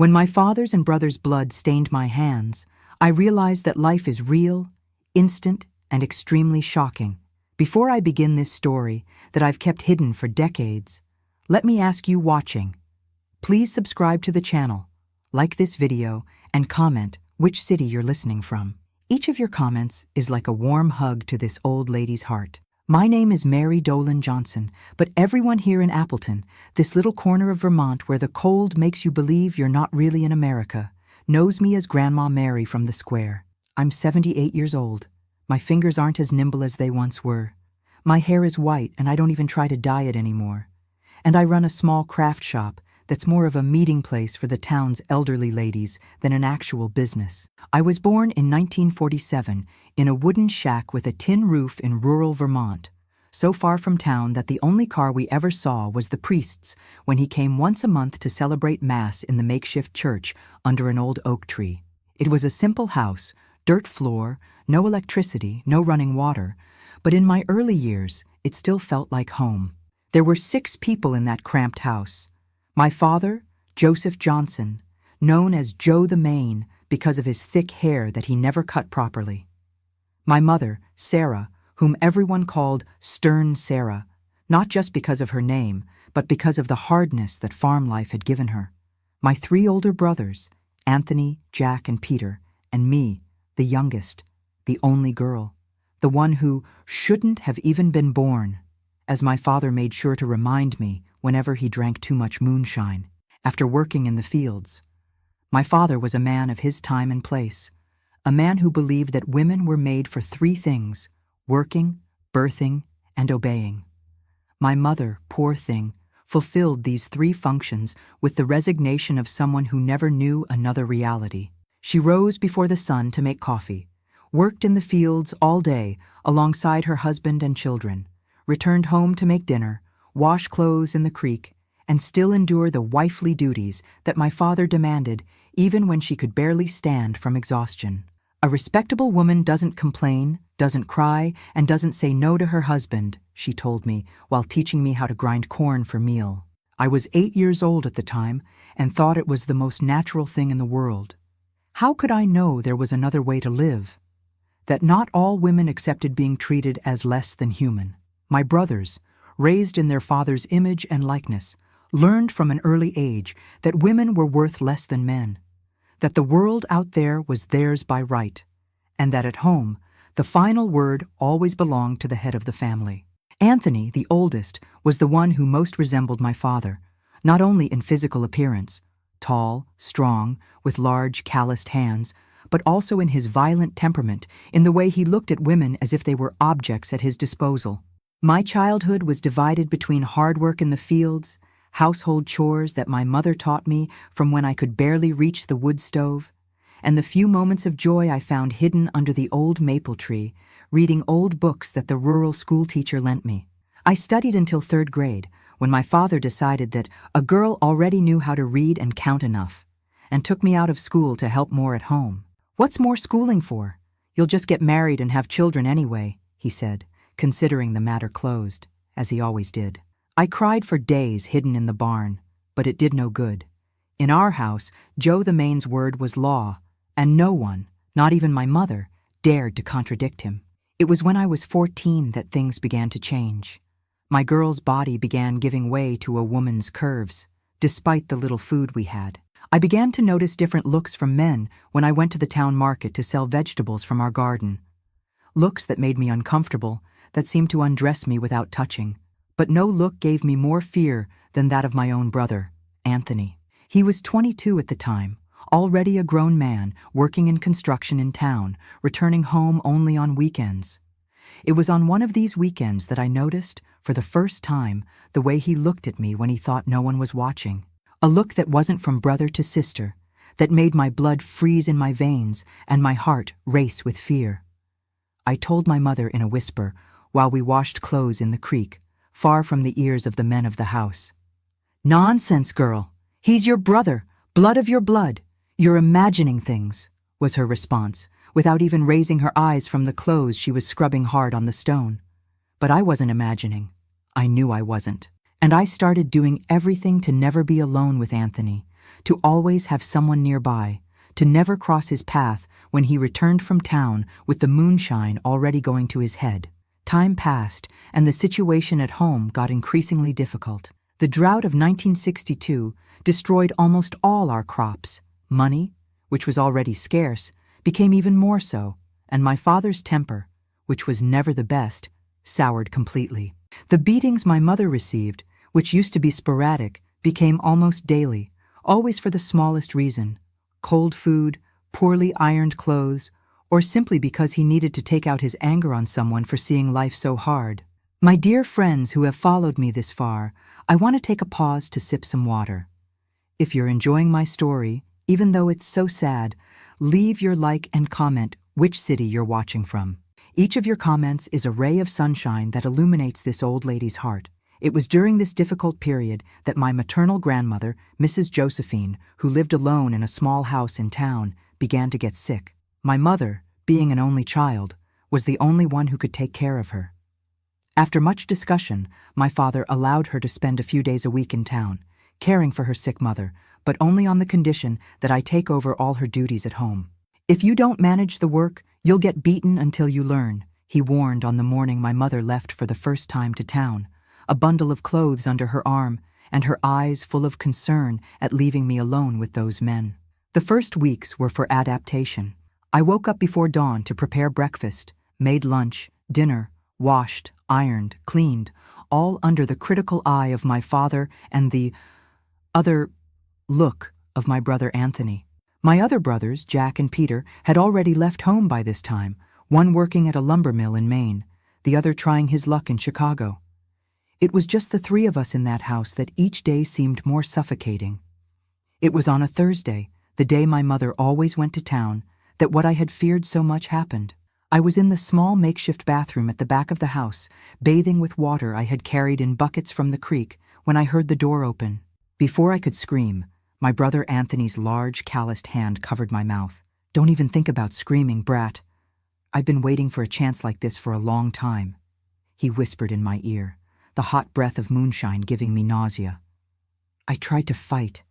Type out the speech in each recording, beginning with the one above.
When my father's and brother's blood stained my hands, I realized that life is real, instant, and extremely shocking. Before I begin this story that I've kept hidden for decades, let me ask you watching. Please subscribe to the channel, like this video, and comment which city you're listening from. Each of your comments is like a warm hug to this old lady's heart. My name is Mary Dolan Johnson, but everyone here in Appleton, this little corner of Vermont where the cold makes you believe you're not really in America, knows me as Grandma Mary from the square. I'm 78 years old. My fingers aren't as nimble as they once were. My hair is white and I don't even try to dye it anymore. And I run a small craft shop that's more of a meeting place for the town's elderly ladies than an actual business. I was born in 1947 in a wooden shack with a tin roof in rural Vermont, so far from town that the only car we ever saw was the priest's when he came once a month to celebrate Mass in the makeshift church under an old oak tree. It was a simple house, dirt floor, no electricity, no running water, but in my early years, it still felt like home. There were 6 people in that cramped house. My father, Joseph Johnson, known as Joe the Maine because of his thick hair that he never cut properly. My mother, Sarah, whom everyone called Stern Sarah, not just because of her name, but because of the hardness that farm life had given her. My 3 older brothers, Anthony, Jack, and Peter, and me, the youngest, the only girl, the one who shouldn't have even been born, as my father made sure to remind me whenever he drank too much moonshine after working in the fields. My father was a man of his time and place, a man who believed that women were made for 3 things: working, birthing, and obeying. My mother, poor thing, fulfilled these 3 functions with the resignation of someone who never knew another reality. She rose before the sun to make coffee, worked in the fields all day alongside her husband and children, returned home to make dinner, wash clothes in the creek, and still endure the wifely duties that my father demanded even when she could barely stand from exhaustion. A respectable woman doesn't complain, doesn't cry, and doesn't say no to her husband, she told me while teaching me how to grind corn for meal. I was 8 years old at the time and thought it was the most natural thing in the world. How could I know there was another way to live? That not all women accepted being treated as less than human. My brothers, raised in their father's image and likeness, learned from an early age that women were worth less than men, that the world out there was theirs by right, and that at home, the final word always belonged to the head of the family. Anthony, the oldest, was the one who most resembled my father, not only in physical appearance, tall, strong, with large, calloused hands, but also in his violent temperament, in the way he looked at women as if they were objects at his disposal. My childhood was divided between hard work in the fields, household chores that my mother taught me from when I could barely reach the wood stove, and the few moments of joy I found hidden under the old maple tree, reading old books that the rural school teacher lent me. I studied until 3rd grade, when my father decided that a girl already knew how to read and count enough, and took me out of school to help more at home. "What's more schooling for? You'll just get married and have children anyway," he said, considering the matter closed, as he always did. I cried for days hidden in the barn, but it did no good. In our house, Joe the Maine's word was law, and no one, not even my mother, dared to contradict him. It was when I was 14 that things began to change. My girl's body began giving way to a woman's curves, despite the little food we had. I began to notice different looks from men when I went to the town market to sell vegetables from our garden. Looks that made me uncomfortable, that seemed to undress me without touching. But no look gave me more fear than that of my own brother, Anthony. He was 22 at the time, already a grown man, working in construction in town, returning home only on weekends. It was on one of these weekends that I noticed, for the first time, the way he looked at me when he thought no one was watching. A look that wasn't from brother to sister, that made my blood freeze in my veins and my heart race with fear. I told my mother in a whisper while we washed clothes in the creek, far from the ears of the men of the house. "Nonsense, girl. He's your brother, blood of your blood. You're imagining things," was her response, without even raising her eyes from the clothes she was scrubbing hard on the stone. But I wasn't imagining. I knew I wasn't. And I started doing everything to never be alone with Anthony, to always have someone nearby, to never cross his path when he returned from town with the moonshine already going to his head. Time passed, and the situation at home got increasingly difficult. The drought of 1962 destroyed almost all our crops. Money, which was already scarce, became even more so, and my father's temper, which was never the best, soured completely. The beatings my mother received, which used to be sporadic, became almost daily, always for the smallest reason: cold food, poorly ironed clothes, or simply because he needed to take out his anger on someone for seeing life so hard. My dear friends who have followed me this far, I want to take a pause to sip some water. If you're enjoying my story, even though it's so sad, leave your like and comment which city you're watching from. Each of your comments is a ray of sunshine that illuminates this old lady's heart. It was during this difficult period that my maternal grandmother, Mrs. Josephine, who lived alone in a small house in town, began to get sick. My mother, being an only child, was the only one who could take care of her. After much discussion, my father allowed her to spend a few days a week in town, caring for her sick mother, but only on the condition that I take over all her duties at home. "If you don't manage the work, you'll get beaten until you learn," he warned on the morning my mother left for the first time to town, a bundle of clothes under her arm and her eyes full of concern at leaving me alone with those men. The first weeks were for adaptation. I woke up before dawn to prepare breakfast, made lunch, dinner, washed, ironed, cleaned, all under the critical eye of my father and the other look of my brother Anthony. My other brothers, Jack and Peter, had already left home by this time, one working at a lumber mill in Maine, the other trying his luck in Chicago. It was just the three of us in that house that each day seemed more suffocating. It was on a Thursday, the day my mother always went to town, that what I had feared so much happened. I was in the small makeshift bathroom at the back of the house, bathing with water I had carried in buckets from the creek, when I heard the door open. Before I could scream, my brother Anthony's large, calloused hand covered my mouth. "Don't even think about screaming, brat. I've been waiting for a chance like this for a long time," he whispered in my ear, the hot breath of moonshine giving me nausea. I tried to fight,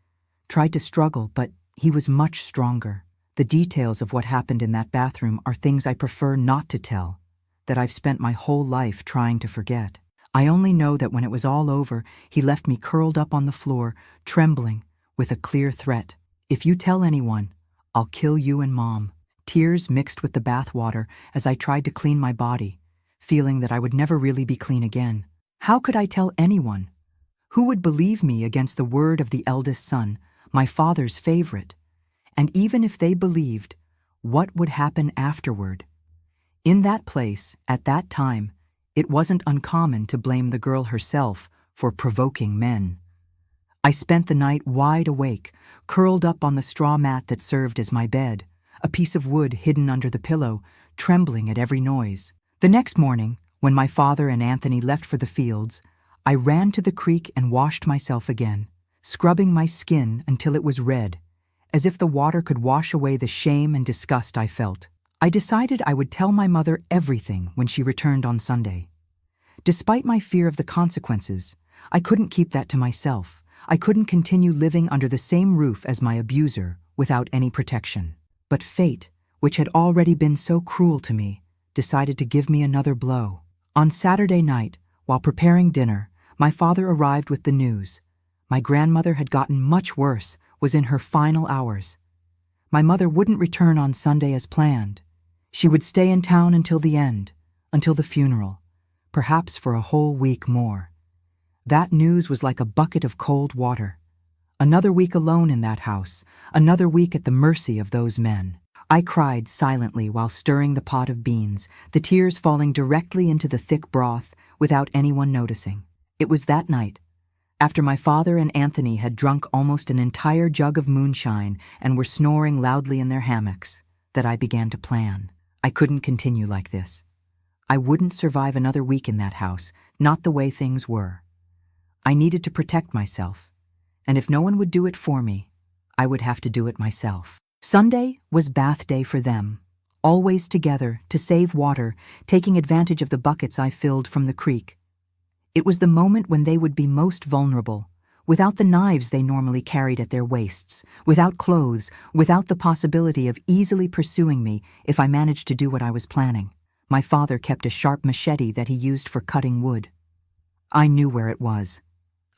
tried to struggle, but he was much stronger. The details of what happened in that bathroom are things I prefer not to tell, that I've spent my whole life trying to forget. I only know that when it was all over, he left me curled up on the floor, trembling, with a clear threat: "If you tell anyone, I'll kill you and Mom." Tears mixed with the bath water as I tried to clean my body, feeling that I would never really be clean again. How could I tell anyone? Who would believe me against the word of the eldest son, my father's favorite? And even if they believed, what would happen afterward? In that place, at that time, it wasn't uncommon to blame the girl herself for provoking men. I spent the night wide awake, curled up on the straw mat that served as my bed, a piece of wood hidden under the pillow, trembling at every noise. The next morning, when my father and Anthony left for the fields, I ran to the creek and washed myself again, scrubbing my skin until it was red, as if the water could wash away the shame and disgust I felt. I decided I would tell my mother everything when she returned on Sunday. Despite my fear of the consequences, I couldn't keep that to myself. I couldn't continue living under the same roof as my abuser without any protection. But fate, which had already been so cruel to me, decided to give me another blow. On Saturday night, while preparing dinner, my father arrived with the news. My grandmother had gotten much worse, was in her final hours. My mother wouldn't return on Sunday as planned. She would stay in town until the end, until the funeral, perhaps for a whole week more. That news was like a bucket of cold water. Another week alone in that house, another week at the mercy of those men. I cried silently while stirring the pot of beans, the tears falling directly into the thick broth without anyone noticing. It was that night, after my father and Anthony had drunk almost an entire jug of moonshine and were snoring loudly in their hammocks, that I began to plan. I couldn't continue like this. I wouldn't survive another week in that house, not the way things were. I needed to protect myself, and if no one would do it for me, I would have to do it myself. Sunday was bath day for them, always together to save water, taking advantage of the buckets I filled from the creek. It was the moment when they would be most vulnerable, without the knives they normally carried at their waists, without clothes, without the possibility of easily pursuing me if I managed to do what I was planning. My father kept a sharp machete that he used for cutting wood. I knew where it was.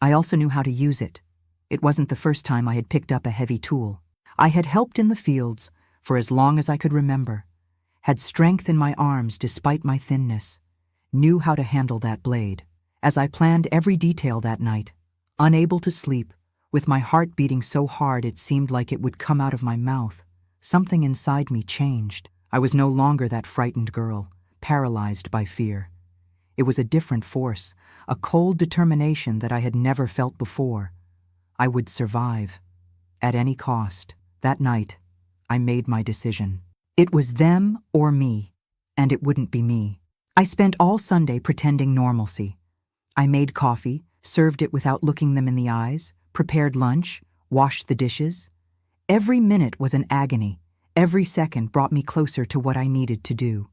I also knew how to use it. It wasn't the first time I had picked up a heavy tool. I had helped in the fields for as long as I could remember, had strength in my arms despite my thinness, knew how to handle that blade. As I planned every detail that night, unable to sleep, with my heart beating so hard it seemed like it would come out of my mouth, something inside me changed. I was no longer that frightened girl, paralyzed by fear. It was a different force, a cold determination that I had never felt before. I would survive, at any cost. That night, I made my decision. It was them or me, and it wouldn't be me. I spent all Sunday pretending normalcy. I made coffee, served it without looking them in the eyes, prepared lunch, washed the dishes. Every minute was an agony. Every second brought me closer to what I needed to do.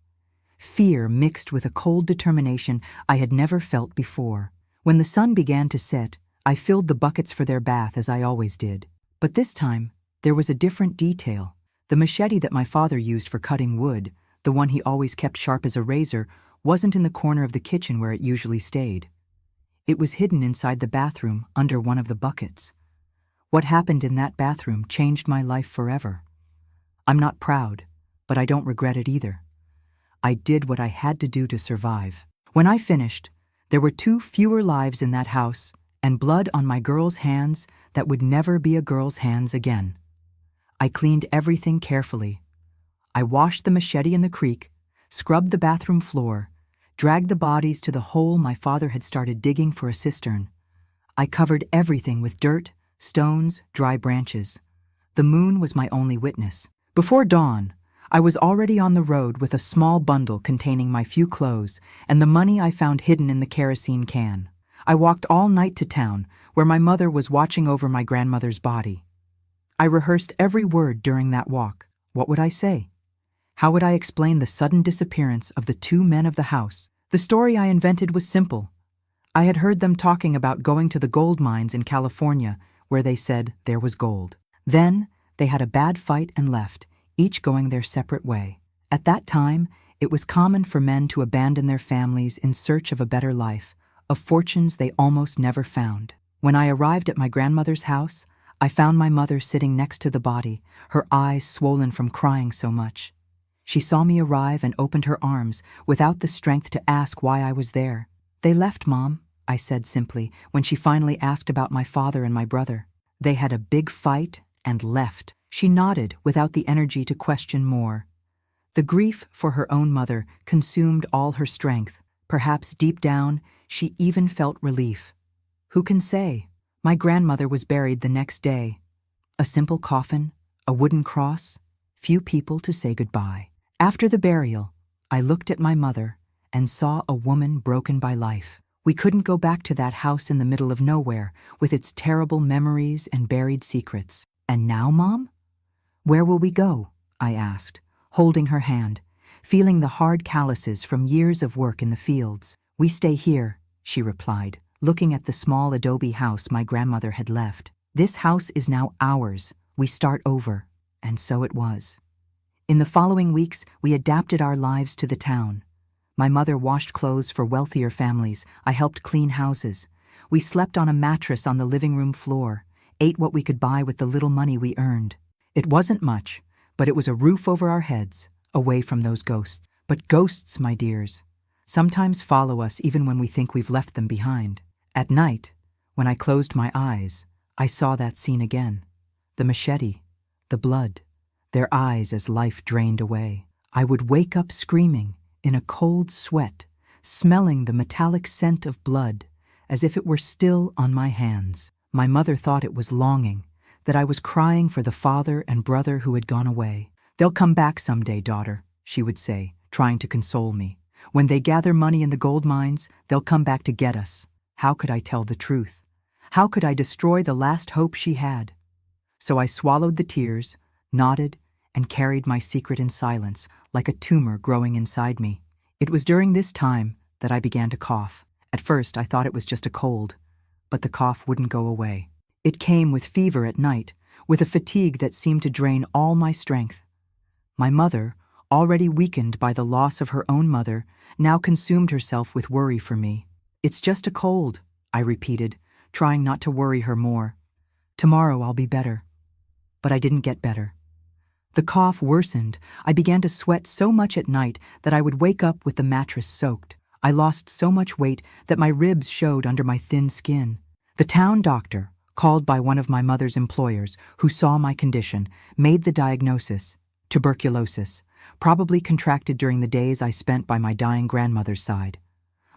Fear mixed with a cold determination I had never felt before. When the sun began to set, I filled the buckets for their bath as I always did. But this time, there was a different detail. The machete that my father used for cutting wood, the one he always kept sharp as a razor, wasn't in the corner of the kitchen where it usually stayed. It was hidden inside the bathroom under one of the buckets. What happened in that bathroom changed my life forever. I'm not proud, but I don't regret it either. I did what I had to do to survive. When I finished, there were 2 fewer lives in that house and blood on my girl's hands that would never be a girl's hands again. I cleaned everything carefully. I washed the machete in the creek, scrubbed the bathroom floor, dragged the bodies to the hole my father had started digging for a cistern. I covered everything with dirt, stones, dry branches. The moon was my only witness. Before dawn, I was already on the road with a small bundle containing my few clothes and the money I found hidden in the kerosene can. I walked all night to town, where my mother was watching over my grandmother's body. I rehearsed every word during that walk. What would I say? How would I explain the sudden disappearance of the 2 men of the house? The story I invented was simple. I had heard them talking about going to the gold mines in California, where they said there was gold. Then, they had a bad fight and left, each going their separate way. At that time, it was common for men to abandon their families in search of a better life, of fortunes they almost never found. When I arrived at my grandmother's house, I found my mother sitting next to the body, her eyes swollen from crying so much. She saw me arrive and opened her arms, without the strength to ask why I was there. "They left, Mom," I said simply, when she finally asked about my father and my brother. "They had a big fight and left." She nodded without the energy to question more. The grief for her own mother consumed all her strength. Perhaps deep down, she even felt relief. Who can say? My grandmother was buried the next day. A simple coffin, a wooden cross, few people to say goodbye. After the burial, I looked at my mother and saw a woman broken by life. We couldn't go back to that house in the middle of nowhere with its terrible memories and buried secrets. "And now, Mom? Where will we go?" I asked, holding her hand, feeling the hard calluses from years of work in the fields. "We stay here," she replied, looking at the small adobe house my grandmother had left. "This house is now ours. We start over." And so it was. In the following weeks, we adapted our lives to the town. My mother washed clothes for wealthier families. I helped clean houses. We slept on a mattress on the living room floor, ate what we could buy with the little money we earned. It wasn't much, but it was a roof over our heads, away from those ghosts. But ghosts, my dears, sometimes follow us even when we think we've left them behind. At night, when I closed my eyes, I saw that scene again. The machete, the blood, their eyes as life drained away. I would wake up screaming, in a cold sweat, smelling the metallic scent of blood, as if it were still on my hands. My mother thought it was longing, that I was crying for the father and brother who had gone away. "They'll come back someday, daughter," she would say, trying to console me. "When they gather money in the gold mines, they'll come back to get us." How could I tell the truth? How could I destroy the last hope she had? So I swallowed the tears, nodded, and carried my secret in silence, like a tumor growing inside me. It was during this time that I began to cough. At first, I thought it was just a cold, but the cough wouldn't go away. It came with fever at night, with a fatigue that seemed to drain all my strength. My mother, already weakened by the loss of her own mother, now consumed herself with worry for me. "It's just a cold," I repeated, trying not to worry her more. "Tomorrow I'll be better." But I didn't get better. The cough worsened. I began to sweat so much at night that I would wake up with the mattress soaked. I lost so much weight that my ribs showed under my thin skin. The town doctor, called by one of my mother's employers, who saw my condition, made the diagnosis: tuberculosis, probably contracted during the days I spent by my dying grandmother's side.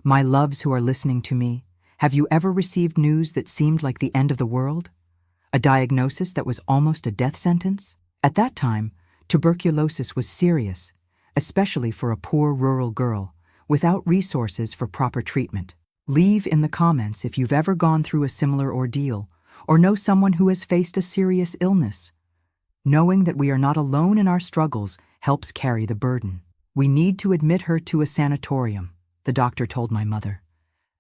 My loves who are listening to me, have you ever received news that seemed like the end of the world? A diagnosis that was almost a death sentence? At that time, tuberculosis was serious, especially for a poor rural girl, without resources for proper treatment. Leave in the comments if you've ever gone through a similar ordeal, or know someone who has faced a serious illness. Knowing that we are not alone in our struggles helps carry the burden. "We need to admit her to a sanatorium," the doctor told my mother.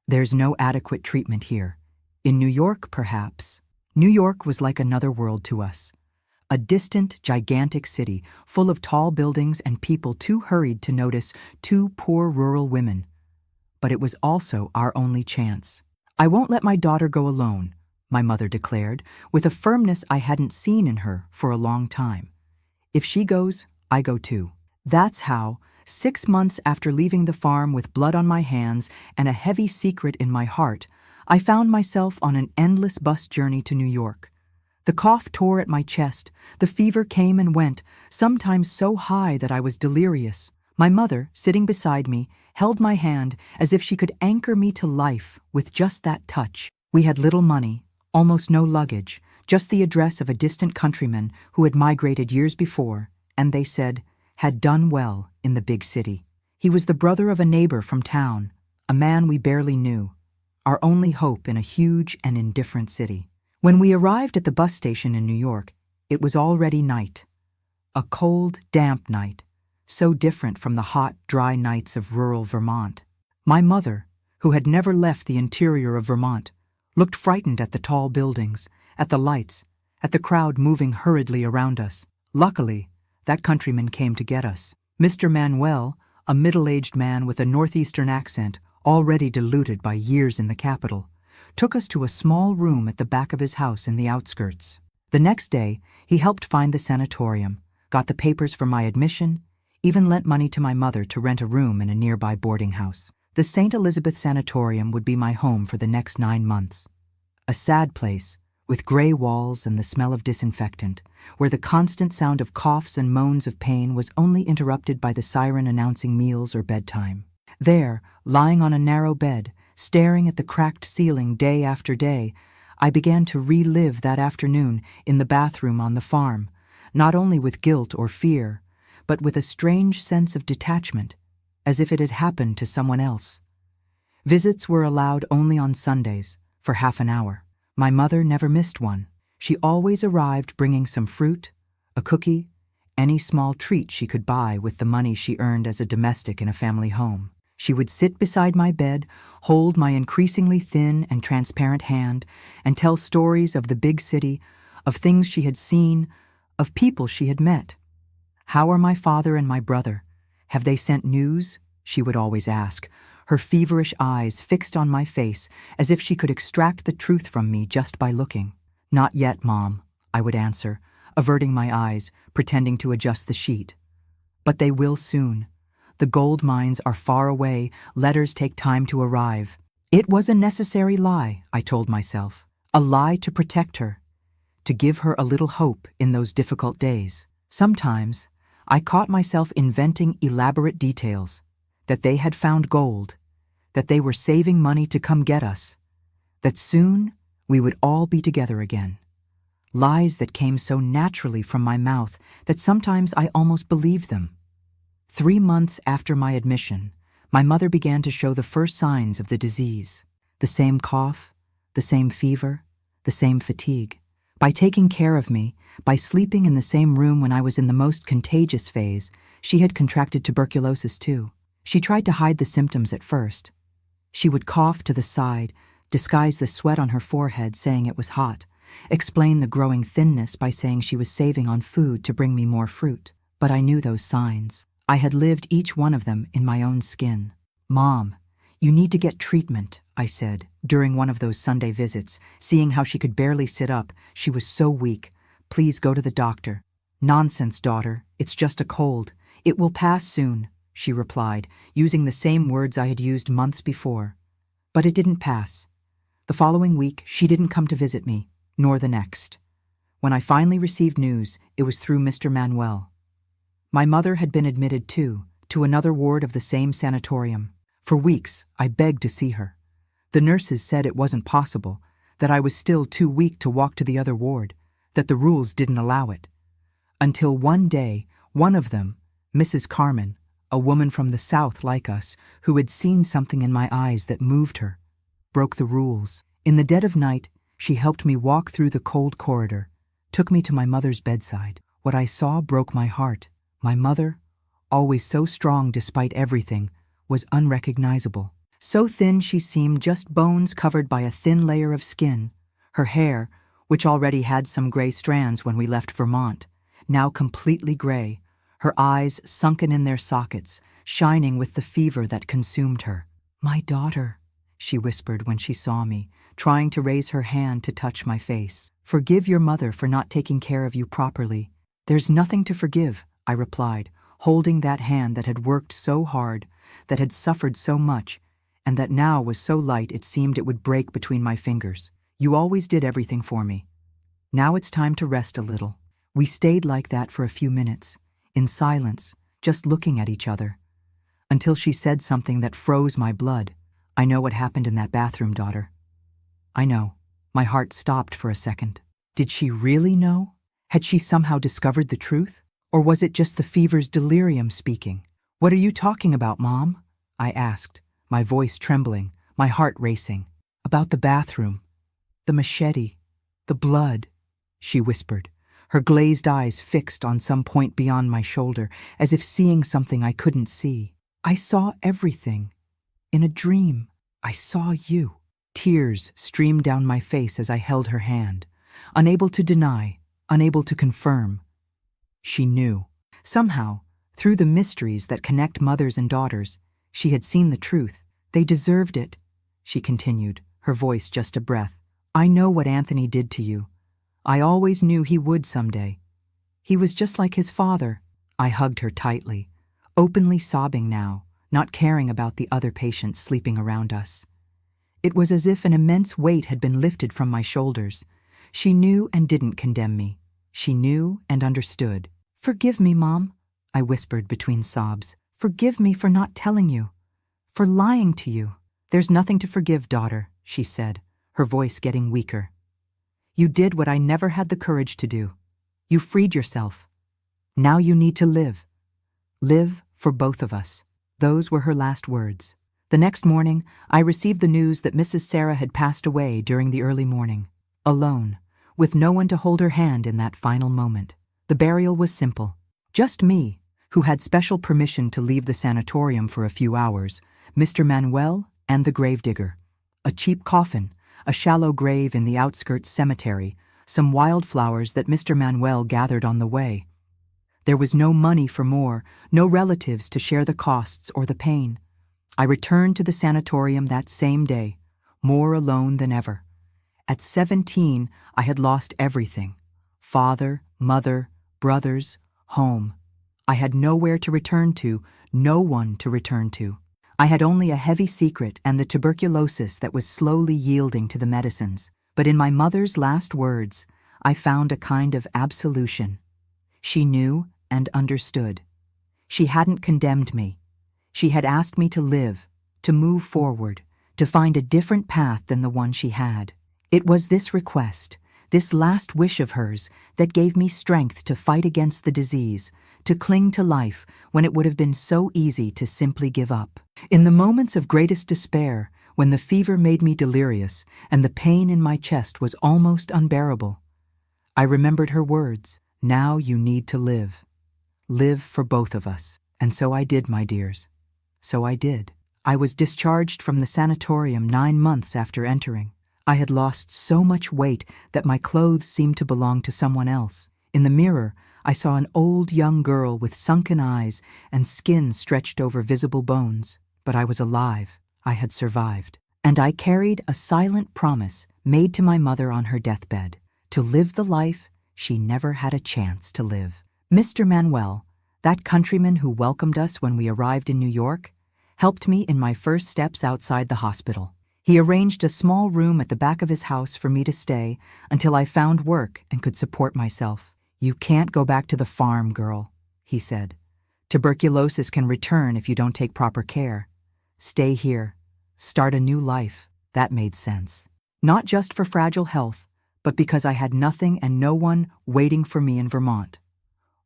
"There's no adequate treatment here. In New York, perhaps." New York was like another world to us. A distant, gigantic city full of tall buildings and people too hurried to notice two poor rural women. But it was also our only chance. "I won't let my daughter go alone," my mother declared, with a firmness I hadn't seen in her for a long time. "If she goes, I go too." That's how, 6 months after leaving the farm with blood on my hands and a heavy secret in my heart, I found myself on an endless bus journey to New York. The cough tore at my chest, the fever came and went, sometimes so high that I was delirious. My mother, sitting beside me, held my hand as if she could anchor me to life with just that touch. We had little money, almost no luggage, just the address of a distant countryman who had migrated years before, and they said, had done well in the big city. He was the brother of a neighbor from town, a man we barely knew, our only hope in a huge and indifferent city. When we arrived at the bus station in New York, it was already night. A cold, damp night, so different from the hot, dry nights of rural Vermont. My mother, who had never left the interior of Vermont, looked frightened at the tall buildings, at the lights, at the crowd moving hurriedly around us. Luckily, that countryman came to get us. Mr. Manuel, a middle-aged man with a northeastern accent, already diluted by years in the capital, took us to a small room at the back of his house in the outskirts. The next day, he helped find the sanatorium, got the papers for my admission, even lent money to my mother to rent a room in a nearby boarding house. The St. Elizabeth Sanatorium would be my home for the next 9 months. A sad place, with gray walls and the smell of disinfectant, where the constant sound of coughs and moans of pain was only interrupted by the siren announcing meals or bedtime. There, lying on a narrow bed, staring at the cracked ceiling day after day, I began to relive that afternoon in the bathroom on the farm, not only with guilt or fear, but with a strange sense of detachment, as if it had happened to someone else. Visits were allowed only on Sundays, for half an hour. My mother never missed one. She always arrived bringing some fruit, a cookie, any small treat she could buy with the money she earned as a domestic in a family home. She would sit beside my bed, hold my increasingly thin and transparent hand, and tell stories of the big city, of things she had seen, of people she had met. "How are my father and my brother? Have they sent news?" she would always ask, her feverish eyes fixed on my face as if she could extract the truth from me just by looking. "Not yet, Mom," I would answer, averting my eyes, pretending to adjust the sheet. "But they will soon. The gold mines are far away, letters take time to arrive." It was a necessary lie, I told myself, a lie to protect her, to give her a little hope in those difficult days. Sometimes, I caught myself inventing elaborate details, that they had found gold, that they were saving money to come get us, that soon we would all be together again. Lies that came so naturally from my mouth that sometimes I almost believed them. 3 months after my admission, my mother began to show the first signs of the disease. The same cough, the same fever, the same fatigue. By taking care of me, by sleeping in the same room when I was in the most contagious phase, she had contracted tuberculosis too. She tried to hide the symptoms at first. She would cough to the side, disguise the sweat on her forehead saying it was hot, explain the growing thinness by saying she was saving on food to bring me more fruit. But I knew those signs. I had lived each one of them in my own skin. "Mom, you need to get treatment," I said, during one of those Sunday visits, seeing how she could barely sit up. She was so weak. "Please go to the doctor." "Nonsense, daughter. It's just a cold. It will pass soon," she replied, using the same words I had used months before. But it didn't pass. The following week, she didn't come to visit me, nor the next. When I finally received news, it was through Mr. Manuel. My mother had been admitted, too, to another ward of the same sanatorium. For weeks, I begged to see her. The nurses said it wasn't possible, that I was still too weak to walk to the other ward, that the rules didn't allow it. Until one day, one of them, Mrs. Carmen, a woman from the South like us, who had seen something in my eyes that moved her, broke the rules. In the dead of night, she helped me walk through the cold corridor, took me to my mother's bedside. What I saw broke my heart. My mother, always so strong despite everything, was unrecognizable. So thin she seemed just bones covered by a thin layer of skin. Her hair, which already had some gray strands when we left Vermont, now completely gray, her eyes sunken in their sockets, shining with the fever that consumed her. "My daughter," she whispered when she saw me, trying to raise her hand to touch my face. "Forgive your mother for not taking care of you properly." "There's nothing to forgive," I replied, holding that hand that had worked so hard, that had suffered so much, and that now was so light it seemed it would break between my fingers. "You always did everything for me. Now it's time to rest a little." We stayed like that for a few minutes, in silence, just looking at each other, until she said something that froze my blood. "I know what happened in that bathroom, daughter." "I know." My heart stopped for a second. Did she really know? Had she somehow discovered the truth? Or was it just the fever's delirium speaking? "What are you talking about, Mom?" I asked, my voice trembling, my heart racing. "About the bathroom, the machete, the blood," she whispered, her glazed eyes fixed on some point beyond my shoulder, as if seeing something I couldn't see. "I saw everything. In a dream, I saw you." Tears streamed down my face as I held her hand, unable to deny, unable to confirm. She knew. Somehow, through the mysteries that connect mothers and daughters, she had seen the truth. "They deserved it," she continued, her voice just a breath. "I know what Anthony did to you. I always knew he would someday. He was just like his father." I hugged her tightly, openly sobbing now, not caring about the other patients sleeping around us. It was as if an immense weight had been lifted from my shoulders. She knew and didn't condemn me. She knew and understood. "Forgive me, Mom," I whispered between sobs. "Forgive me for not telling you, for lying to you." "There's nothing to forgive, daughter," she said, her voice getting weaker. "You did what I never had the courage to do. You freed yourself. Now you need to live. Live for both of us." Those were her last words. The next morning, I received the news that Mrs. Sarah had passed away during the early morning, alone, with no one to hold her hand in that final moment. The burial was simple. Just me, who had special permission to leave the sanatorium for a few hours, Mr. Manuel, and the gravedigger. A cheap coffin, a shallow grave in the outskirts cemetery, some wildflowers that Mr. Manuel gathered on the way. There was no money for more, no relatives to share the costs or the pain. I returned to the sanatorium that same day, more alone than ever. At 17, I had lost everything: father, mother, brothers, home. I had nowhere to return to, no one to return to. I had only a heavy secret and the tuberculosis that was slowly yielding to the medicines. But in my mother's last words, I found a kind of absolution. She knew and understood. She hadn't condemned me. She had asked me to live, to move forward, to find a different path than the one she had. It was this request, this last wish of hers, that gave me strength to fight against the disease, to cling to life when it would have been so easy to simply give up. In the moments of greatest despair, when the fever made me delirious and the pain in my chest was almost unbearable, I remembered her words, "Now you need to live. Live for both of us." And so I did, my dears. So I did. I was discharged from the sanatorium 9 months after entering. I had lost so much weight that my clothes seemed to belong to someone else. In the mirror, I saw an old young girl with sunken eyes and skin stretched over visible bones. But I was alive. I had survived. And I carried a silent promise made to my mother on her deathbed, to live the life she never had a chance to live. Mr. Manuel, that countryman who welcomed us when we arrived in New York, helped me in my first steps outside the hospital. He arranged a small room at the back of his house for me to stay until I found work and could support myself. "You can't go back to the farm, girl," he said. "Tuberculosis can return if you don't take proper care. Stay here. Start a new life." That made sense. Not just for fragile health, but because I had nothing and no one waiting for me in Vermont.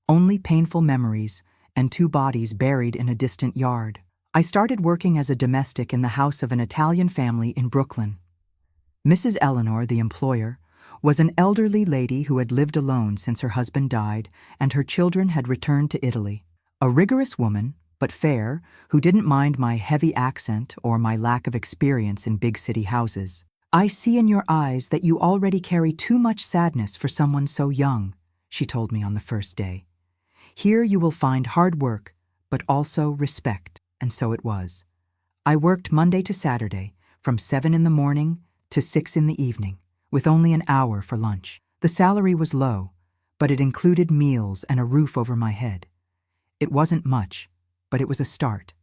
Only painful memories and 2 bodies buried in a distant yard. I started working as a domestic in the house of an Italian family in Brooklyn. Mrs. Eleanor, the employer, was an elderly lady who had lived alone since her husband died and her children had returned to Italy. A rigorous woman, but fair, who didn't mind my heavy accent or my lack of experience in big city houses. "I see in your eyes that you already carry too much sadness for someone so young," she told me on the first day. "Here you will find hard work, but also respect." And so it was. I worked Monday to Saturday, from 7 in the morning to 6 in the evening, with only an hour for lunch. The salary was low, but it included meals and a roof over my head. It wasn't much, but it was a start.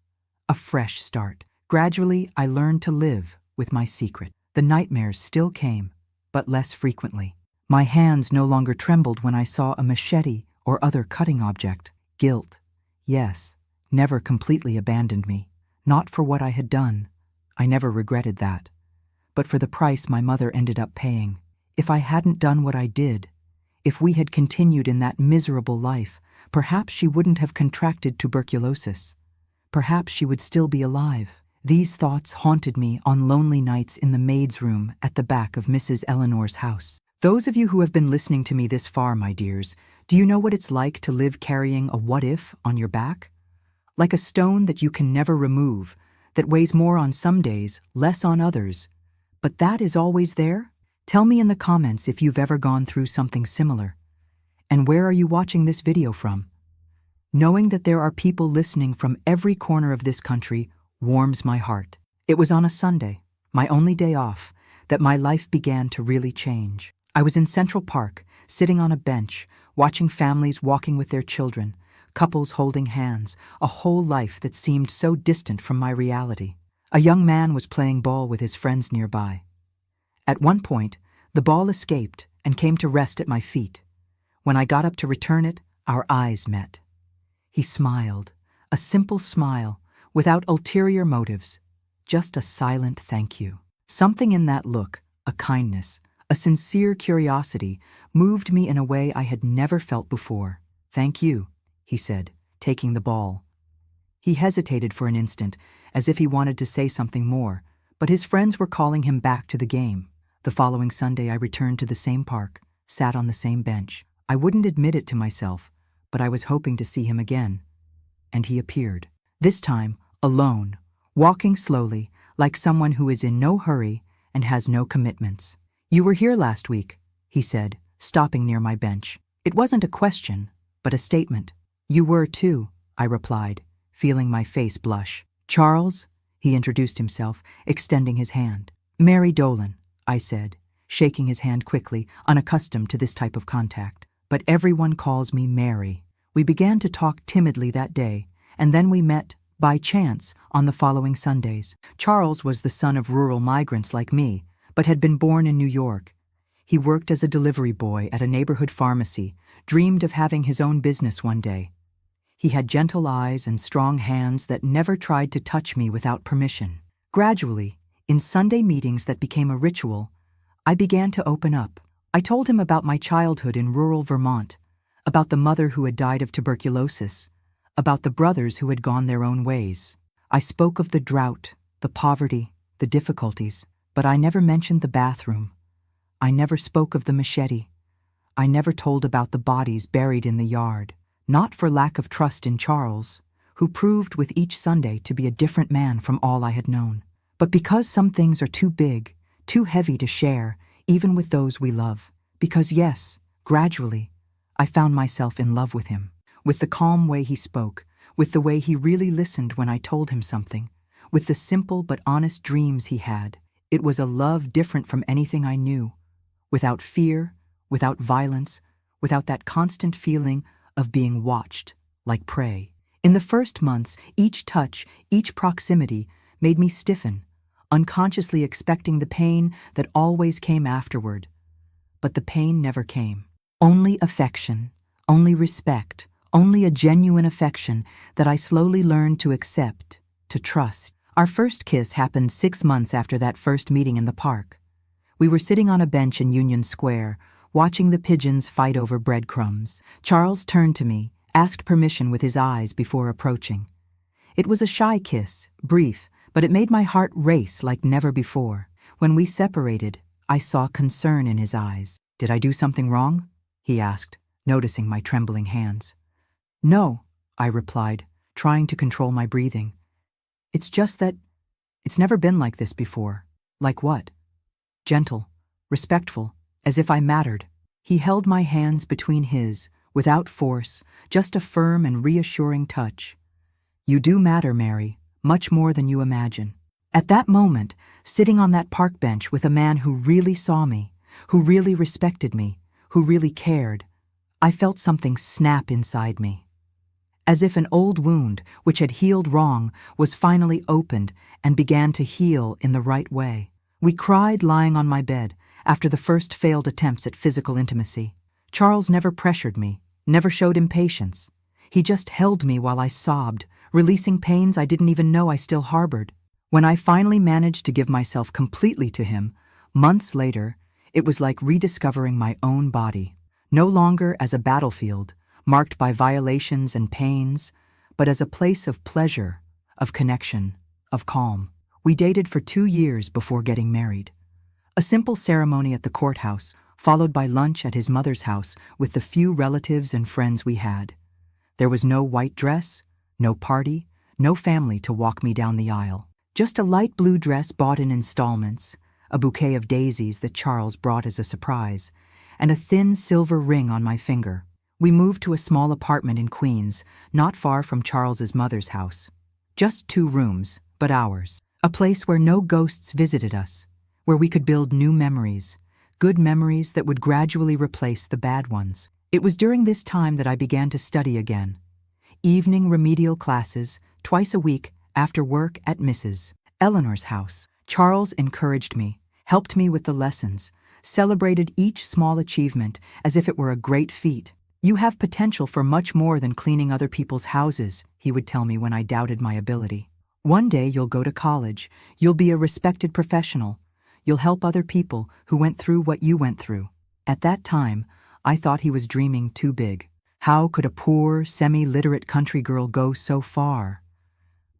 A fresh start. Gradually, I learned to live with my secret. The nightmares still came, but less frequently. My hands no longer trembled when I saw a machete or other cutting object. Guilt, yes, never completely abandoned me. Not for what I had done. I never regretted that. But for the price my mother ended up paying. If I hadn't done what I did, if we had continued in that miserable life, perhaps she wouldn't have contracted tuberculosis. Perhaps she would still be alive. These thoughts haunted me on lonely nights in the maid's room at the back of Mrs. Eleanor's house. Those of you who have been listening to me this far, my dears, do you know what it's like to live carrying a what-if on your back? Like a stone that you can never remove, that weighs more on some days, less on others. But that is always there? Tell me in the comments if you've ever gone through something similar. And where are you watching this video from? Knowing that there are people listening from every corner of this country warms my heart. It was on a Sunday, my only day off, that my life began to really change. I was in Central Park, sitting on a bench, watching families walking with their children, couples holding hands, a whole life that seemed so distant from my reality. A young man was playing ball with his friends nearby. At one point, the ball escaped and came to rest at my feet. When I got up to return it, our eyes met. He smiled, a simple smile, without ulterior motives, just a silent thank you. Something in that look, a kindness, a sincere curiosity, moved me in a way I had never felt before. "Thank you," he said, taking the ball. He hesitated for an instant, as if he wanted to say something more, but his friends were calling him back to the game. The following Sunday I returned to the same park, sat on the same bench. I wouldn't admit it to myself, but I was hoping to see him again. And he appeared. This time, alone, walking slowly, like someone who is in no hurry and has no commitments. "You were here last week," he said, stopping near my bench. It wasn't a question, but a statement. "You were too," I replied, feeling my face blush. "Charles," he introduced himself, extending his hand. "Mary Dolan," I said, shaking his hand quickly, unaccustomed to this type of contact. "But everyone calls me Mary." We began to talk timidly that day, and then we met, by chance, on the following Sundays. Charles was the son of rural migrants like me, but had been born in New York. He worked as a delivery boy at a neighborhood pharmacy, dreamed of having his own business one day. He had gentle eyes and strong hands that never tried to touch me without permission. Gradually, in Sunday meetings that became a ritual, I began to open up. I told him about my childhood in rural Vermont, about the mother who had died of tuberculosis, about the brothers who had gone their own ways. I spoke of the drought, the poverty, the difficulties, but I never mentioned the bathroom. I never spoke of the machete. I never told about the bodies buried in the yard, not for lack of trust in Charles, who proved with each Sunday to be a different man from all I had known. But because some things are too big, too heavy to share, even with those we love, because yes, gradually, I found myself in love with him, with the calm way he spoke, with the way he really listened when I told him something, with the simple but honest dreams he had. It was a love different from anything I knew, without fear, without violence, without that constant feeling of being watched, like prey. In the first months, each touch, each proximity made me stiffen, unconsciously expecting the pain that always came afterward. But the pain never came. Only affection, only respect, only a genuine affection that I slowly learned to accept, to trust. Our first kiss happened 6 months after that first meeting in the park. We were sitting on a bench in Union Square, watching the pigeons fight over breadcrumbs. Charles turned to me, asked permission with his eyes before approaching. It was a shy kiss, brief, but it made my heart race like never before. When we separated, I saw concern in his eyes. "Did I do something wrong?" he asked, noticing my trembling hands. "No," I replied, trying to control my breathing. "It's just that it's never been like this before." "Like what?" "Gentle, respectful, as if I mattered." He held my hands between his, without force, just a firm and reassuring touch. "You do matter, Mary, much more than you imagine." At that moment, sitting on that park bench with a man who really saw me, who really respected me, who really cared, I felt something snap inside me. As if an old wound, which had healed wrong, was finally opened and began to heal in the right way. We cried lying on my bed after the first failed attempts at physical intimacy. Charles never pressured me, never showed impatience. He just held me while I sobbed, releasing pains I didn't even know I still harbored. When I finally managed to give myself completely to him, months later, it was like rediscovering my own body, no longer as a battlefield, marked by violations and pains, but as a place of pleasure, of connection, of calm. We dated for 2 years before getting married. A simple ceremony at the courthouse, followed by lunch at his mother's house with the few relatives and friends we had. There was no white dress, no party, no family to walk me down the aisle. Just a light blue dress bought in installments, a bouquet of daisies that Charles brought as a surprise, and a thin silver ring on my finger. We moved to a small apartment in Queens, not far from Charles's mother's house. Just 2 rooms, but ours. A place where no ghosts visited us, where we could build new memories, good memories that would gradually replace the bad ones. It was during this time that I began to study again. Evening remedial classes, twice a week, after work at Mrs. Eleanor's house. Charles encouraged me, helped me with the lessons, celebrated each small achievement as if it were a great feat. "You have potential for much more than cleaning other people's houses," he would tell me when I doubted my ability. "One day you'll go to college, you'll be a respected professional, you'll help other people who went through what you went through." At that time, I thought he was dreaming too big. How could a poor, semi-literate country girl go so far?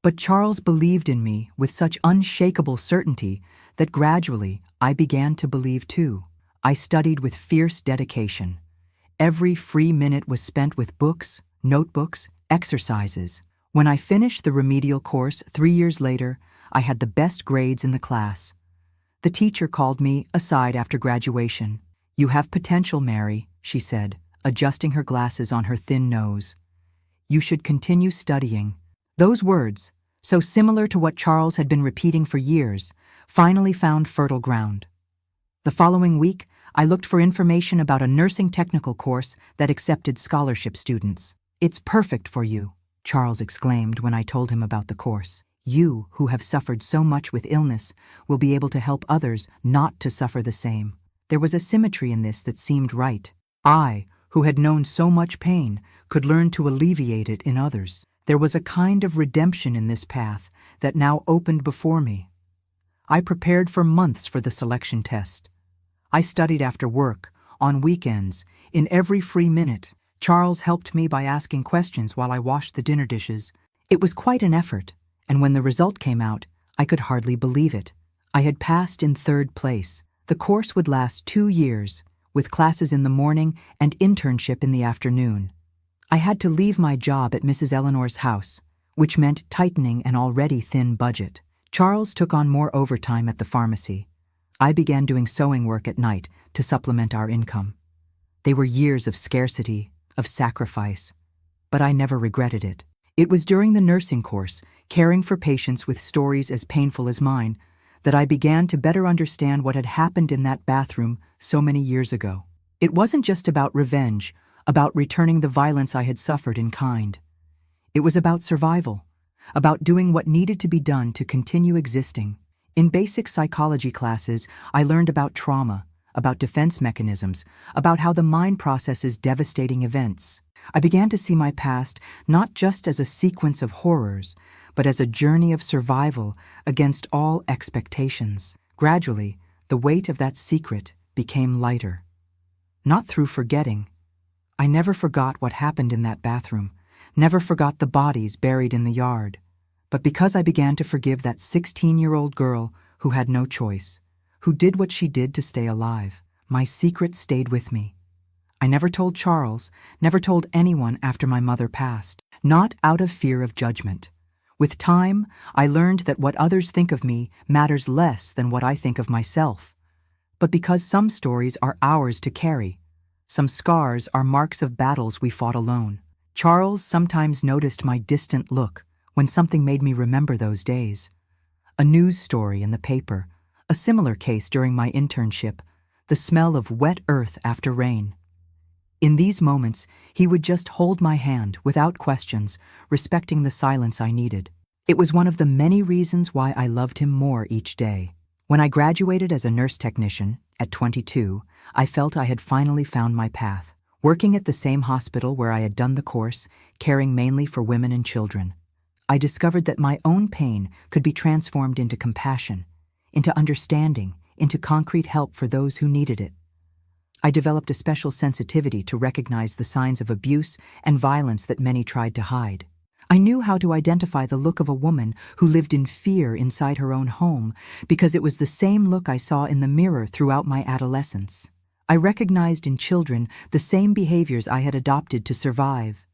But Charles believed in me with such unshakable certainty that gradually I began to believe too. I studied with fierce dedication. Every free minute was spent with books, notebooks, exercises. When I finished the remedial course 3 years later, I had the best grades in the class. The teacher called me aside after graduation. "You have potential, Mary," she said, adjusting her glasses on her thin nose. "You should continue studying." Those words, so similar to what Charles had been repeating for years, finally found fertile ground. The following week, I looked for information about a nursing technical course that accepted scholarship students. "It's perfect for you," Charles exclaimed when I told him about the course. "You, who have suffered so much with illness, will be able to help others not to suffer the same." There was a symmetry in this that seemed right. I, who had known so much pain, could learn to alleviate it in others. There was a kind of redemption in this path that now opened before me. I prepared for months for the selection test. I studied after work, on weekends, in every free minute. Charles helped me by asking questions while I washed the dinner dishes. It was quite an effort, and when the result came out, I could hardly believe it. I had passed in 3rd place. The course would last 2 years, with classes in the morning and internship in the afternoon. I had to leave my job at Mrs. Eleanor's house, which meant tightening an already thin budget. Charles took on more overtime at the pharmacy. I began doing sewing work at night to supplement our income. They were years of scarcity, of sacrifice, but I never regretted it. It was during the nursing course, caring for patients with stories as painful as mine, that I began to better understand what had happened in that bathroom so many years ago. It wasn't just about revenge, about returning the violence I had suffered in kind. It was about survival, about doing what needed to be done to continue existing. In basic psychology classes, I learned about trauma, about defense mechanisms, about how the mind processes devastating events. I began to see my past not just as a sequence of horrors, but as a journey of survival against all expectations. Gradually, the weight of that secret became lighter. Not through forgetting. I never forgot what happened in that bathroom, never forgot the bodies buried in the yard, but because I began to forgive that 16-year-old girl who had no choice, who did what she did to stay alive. My secret stayed with me. I never told Charles, never told anyone after my mother passed, not out of fear of judgment. With time, I learned that what others think of me matters less than what I think of myself. But because some stories are ours to carry, some scars are marks of battles we fought alone. Charles sometimes noticed my distant look when something made me remember those days. A news story in the paper, a similar case during my internship, the smell of wet earth after rain. In these moments, he would just hold my hand without questions, respecting the silence I needed. It was one of the many reasons why I loved him more each day. When I graduated as a nurse technician, at 22, I felt I had finally found my path, working at the same hospital where I had done the course, caring mainly for women and children. I discovered that my own pain could be transformed into compassion, into understanding, into concrete help for those who needed it. I developed a special sensitivity to recognize the signs of abuse and violence that many tried to hide. I knew how to identify the look of a woman who lived in fear inside her own home because it was the same look I saw in the mirror throughout my adolescence. I recognized in children the same behaviors I had adopted to survive.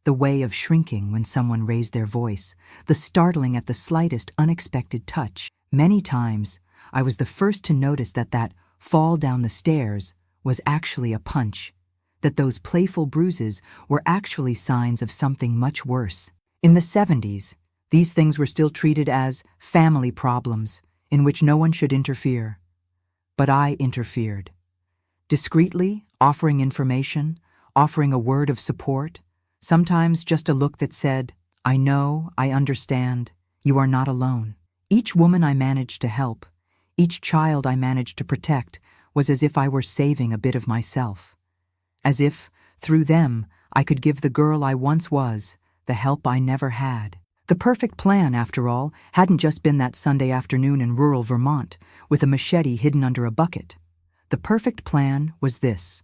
The way of shrinking when someone raised their voice, the startling at the slightest unexpected touch. Many times, I was the first to notice that fall down the stairs was actually a punch, that those playful bruises were actually signs of something much worse. In the 70s, these things were still treated as family problems in which no one should interfere. But I interfered. Discreetly, offering information, offering a word of support, sometimes just a look that said, "I know, I understand, you are not alone." Each woman I managed to help, each child I managed to protect, was as if I were saving a bit of myself. As if, through them, I could give the girl I once was the help I never had. The perfect plan, after all, hadn't just been that Sunday afternoon in rural Vermont with a machete hidden under a bucket. The perfect plan was this: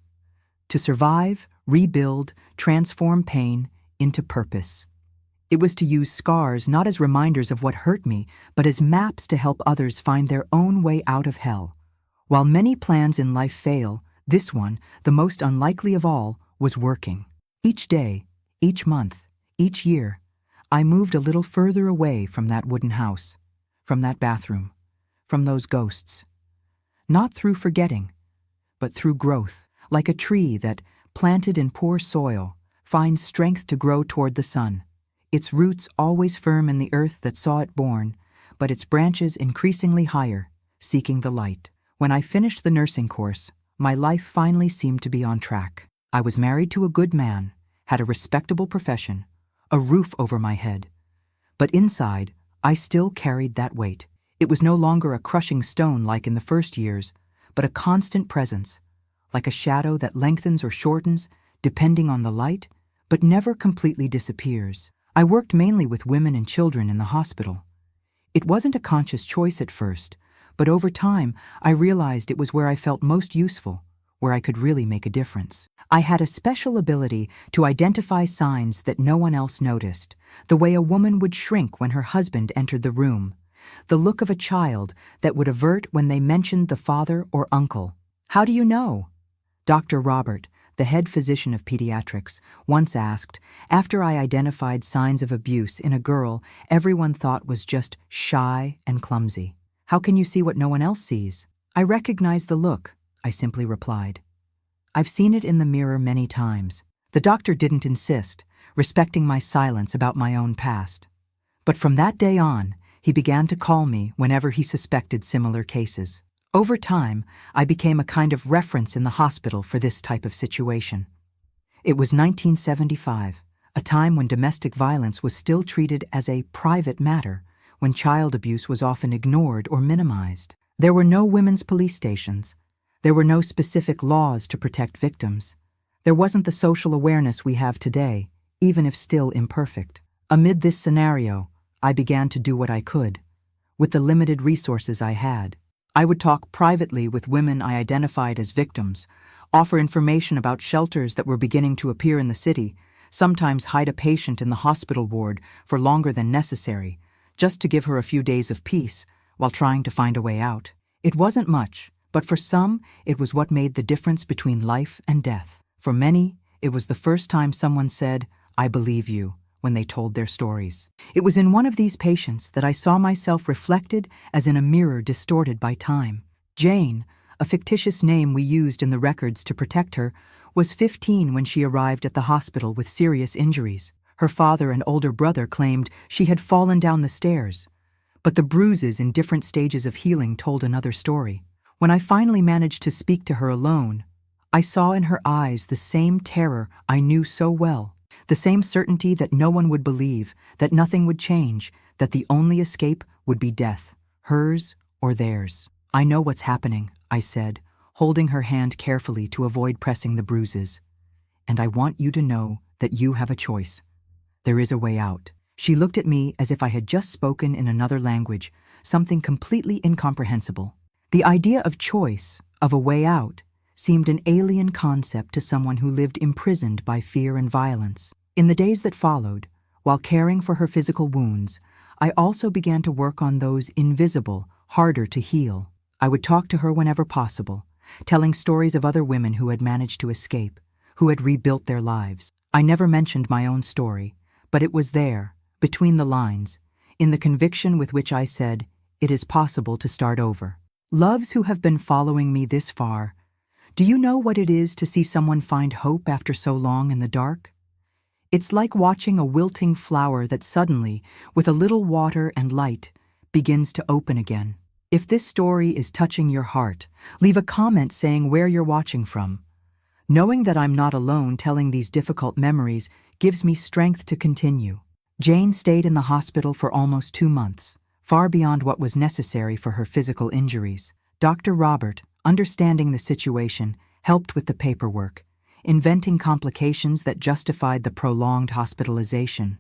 to survive, rebuild, transform pain into purpose. It was to use scars not as reminders of what hurt me, but as maps to help others find their own way out of hell. While many plans in life fail, this one, the most unlikely of all, was working. Each day, each month, each year, I moved a little further away from that wooden house, from that bathroom, from those ghosts. Not through forgetting, but through growth, like a tree that, planted in poor soil, finds strength to grow toward the sun, its roots always firm in the earth that saw it born, but its branches increasingly higher, seeking the light. When I finished the nursing course, my life finally seemed to be on track. I was married to a good man, had a respectable profession, a roof over my head. But inside, I still carried that weight. It was no longer a crushing stone like in the first years, but a constant presence, like a shadow that lengthens or shortens, depending on the light, but never completely disappears. I worked mainly with women and children in the hospital. It wasn't a conscious choice at first, but over time, I realized it was where I felt most useful, where I could really make a difference. I had a special ability to identify signs that no one else noticed, the way a woman would shrink when her husband entered the room, the look of a child that would avert when they mentioned the father or uncle. "How do you know?" Dr. Robert, the head physician of pediatrics, once asked, after I identified signs of abuse in a girl everyone thought was just shy and clumsy. "How can you see what no one else sees?" "I recognize the look," I simply replied. "I've seen it in the mirror many times." The doctor didn't insist, respecting my silence about my own past. But from that day on, he began to call me whenever he suspected similar cases. Over time, I became a kind of reference in the hospital for this type of situation. It was 1975, a time when domestic violence was still treated as a private matter, when child abuse was often ignored or minimized. There were no women's police stations. There were no specific laws to protect victims. There wasn't the social awareness we have today, even if still imperfect. Amid this scenario, I began to do what I could. With the limited resources I had, I would talk privately with women I identified as victims, offer information about shelters that were beginning to appear in the city, sometimes hide a patient in the hospital ward for longer than necessary, just to give her a few days of peace while trying to find a way out. It wasn't much, but for some, it was what made the difference between life and death. For many, it was the first time someone said, "I believe you," when they told their stories. It was in one of these patients that I saw myself reflected as in a mirror distorted by time. Jane, a fictitious name we used in the records to protect her, was 15 when she arrived at the hospital with serious injuries. Her father and older brother claimed she had fallen down the stairs, but the bruises in different stages of healing told another story. When I finally managed to speak to her alone, I saw in her eyes the same terror I knew so well. The same certainty that no one would believe, that nothing would change, that the only escape would be death, hers or theirs. "I know what's happening," I said, holding her hand carefully to avoid pressing the bruises. "And I want you to know that you have a choice. There is a way out." She looked at me as if I had just spoken in another language, something completely incomprehensible. The idea of choice, of a way out, seemed an alien concept to someone who lived imprisoned by fear and violence. In the days that followed, while caring for her physical wounds, I also began to work on those invisible, harder to heal. I would talk to her whenever possible, telling stories of other women who had managed to escape, who had rebuilt their lives. I never mentioned my own story, but it was there, between the lines, in the conviction with which I said, "It is possible to start over." Loves who have been following me this far, do you know what it is to see someone find hope after so long in the dark? It's like watching a wilting flower that suddenly, with a little water and light, begins to open again. If this story is touching your heart, leave a comment saying where you're watching from. Knowing that I'm not alone telling these difficult memories gives me strength to continue. Jane stayed in the hospital for almost 2 months, far beyond what was necessary for her physical injuries. Dr. Robert, understanding the situation, helped with the paperwork, inventing complications that justified the prolonged hospitalization.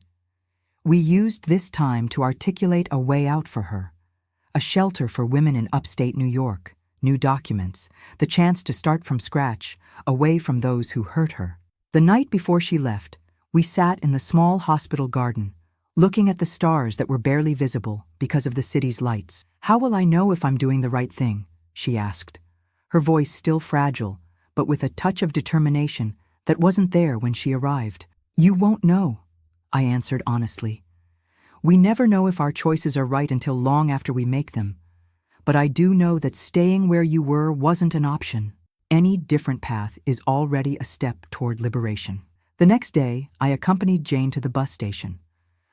We used this time to articulate a way out for her, a shelter for women in upstate New York, new documents, the chance to start from scratch, away from those who hurt her. The night before she left, we sat in the small hospital garden, looking at the stars that were barely visible because of the city's lights. "How will I know if I'm doing the right thing?" she asked, her voice still fragile, but with a touch of determination that wasn't there when she arrived. "You won't know," I answered honestly. "We never know if our choices are right until long after we make them. But I do know that staying where you were wasn't an option. Any different path is already a step toward liberation." The next day, I accompanied Jane to the bus station.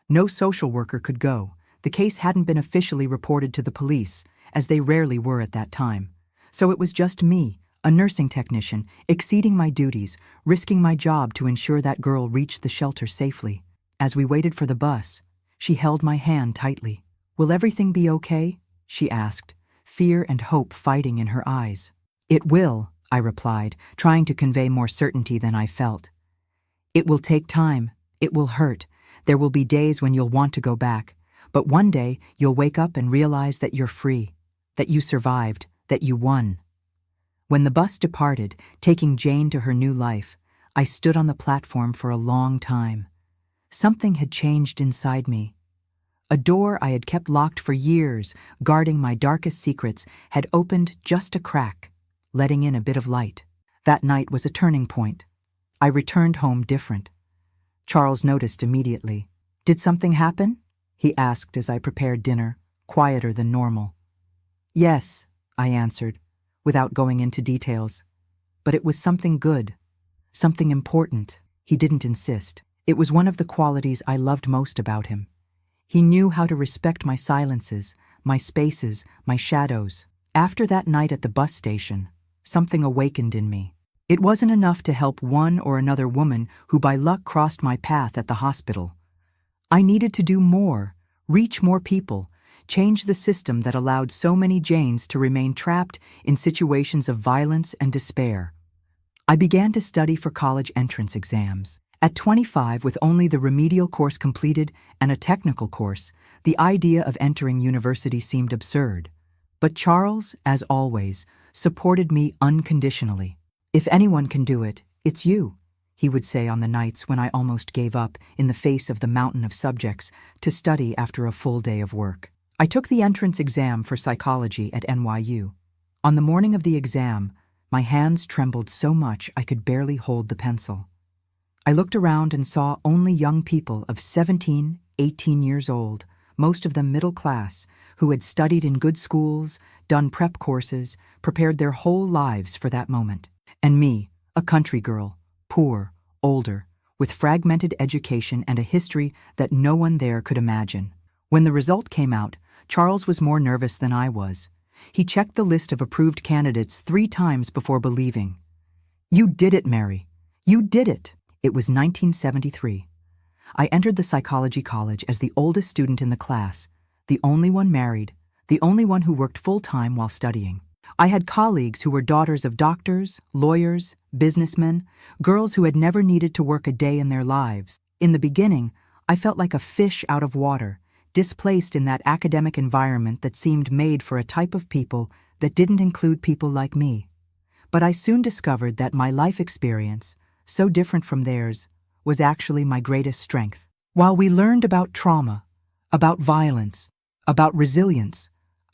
No social worker could go. The case hadn't been officially reported to the police, as they rarely were at that time. So it was just me, a nursing technician, exceeding my duties, risking my job to ensure that girl reached the shelter safely. As we waited for the bus, she held my hand tightly. "Will everything be okay?" she asked, fear and hope fighting in her eyes. "It will," I replied, trying to convey more certainty than I felt. "It will take time. It will hurt. There will be days when you'll want to go back. But one day, you'll wake up and realize that you're free, that you survived, that you won." When the bus departed, taking Jane to her new life, I stood on the platform for a long time. Something had changed inside me. A door I had kept locked for years, guarding my darkest secrets, had opened just a crack, letting in a bit of light. That night was a turning point. I returned home different. Charles noticed immediately. "Did something happen?" he asked as I prepared dinner, quieter than normal. "Yes," I answered, without going into details. "But it was something good, something important." He didn't insist. It was one of the qualities I loved most about him. He knew how to respect my silences, my spaces, my shadows. After that night at the bus station, something awakened in me. It wasn't enough to help one or another woman who by luck crossed my path at the hospital. I needed to do more, reach more people, change the system that allowed so many Janes to remain trapped in situations of violence and despair. I began to study for college entrance exams. At 25, with only the remedial course completed and a technical course, the idea of entering university seemed absurd. But Charles, as always, supported me unconditionally. "If anyone can do it, it's you," he would say on the nights when I almost gave up in the face of the mountain of subjects to study after a full day of work. I took the entrance exam for psychology at NYU. On the morning of the exam, my hands trembled so much I could barely hold the pencil. I looked around and saw only young people of 17, 18 years old, most of them middle class, who had studied in good schools, done prep courses, prepared their whole lives for that moment. And me, a country girl, poor, older, with fragmented education and a history that no one there could imagine. When the result came out, Charles was more nervous than I was. He checked the list of approved candidates 3 times before believing. "You did it, Mary. You did it." It was 1973. I entered the psychology college as the oldest student in the class, the only one married, the only one who worked full-time while studying. I had colleagues who were daughters of doctors, lawyers, businessmen, girls who had never needed to work a day in their lives. In the beginning, I felt like a fish out of water, displaced in that academic environment that seemed made for a type of people that didn't include people like me. But I soon discovered that my life experience, so different from theirs, was actually my greatest strength. While we learned about trauma, about violence, about resilience,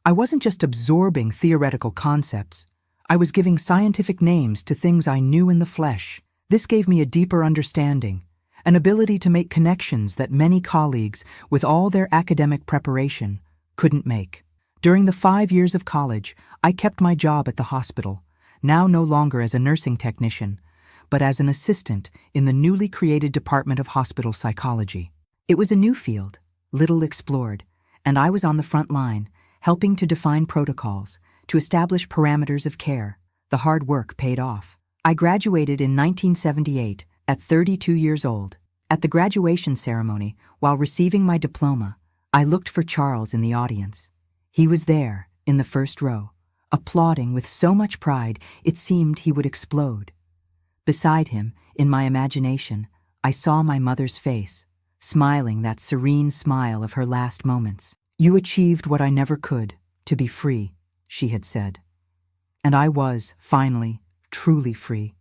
I wasn't just absorbing theoretical concepts. I was giving scientific names to things I knew in the flesh. This gave me a deeper understanding, an ability to make connections that many colleagues, with all their academic preparation, couldn't make. During the 5 years of college, I kept my job at the hospital, now no longer as a nursing technician, but as an assistant in the newly created Department of Hospital Psychology. It was a new field, little explored, and I was on the front line, helping to define protocols, to establish parameters of care. The hard work paid off. I graduated in 1978 at 32 years old. At the graduation ceremony, while receiving my diploma, I looked for Charles in the audience. He was there, in the first row, applauding with so much pride it seemed he would explode. Beside him, in my imagination, I saw my mother's face, smiling that serene smile of her last moments. "You achieved what I never could, to be free," she had said. And I was, finally, truly free.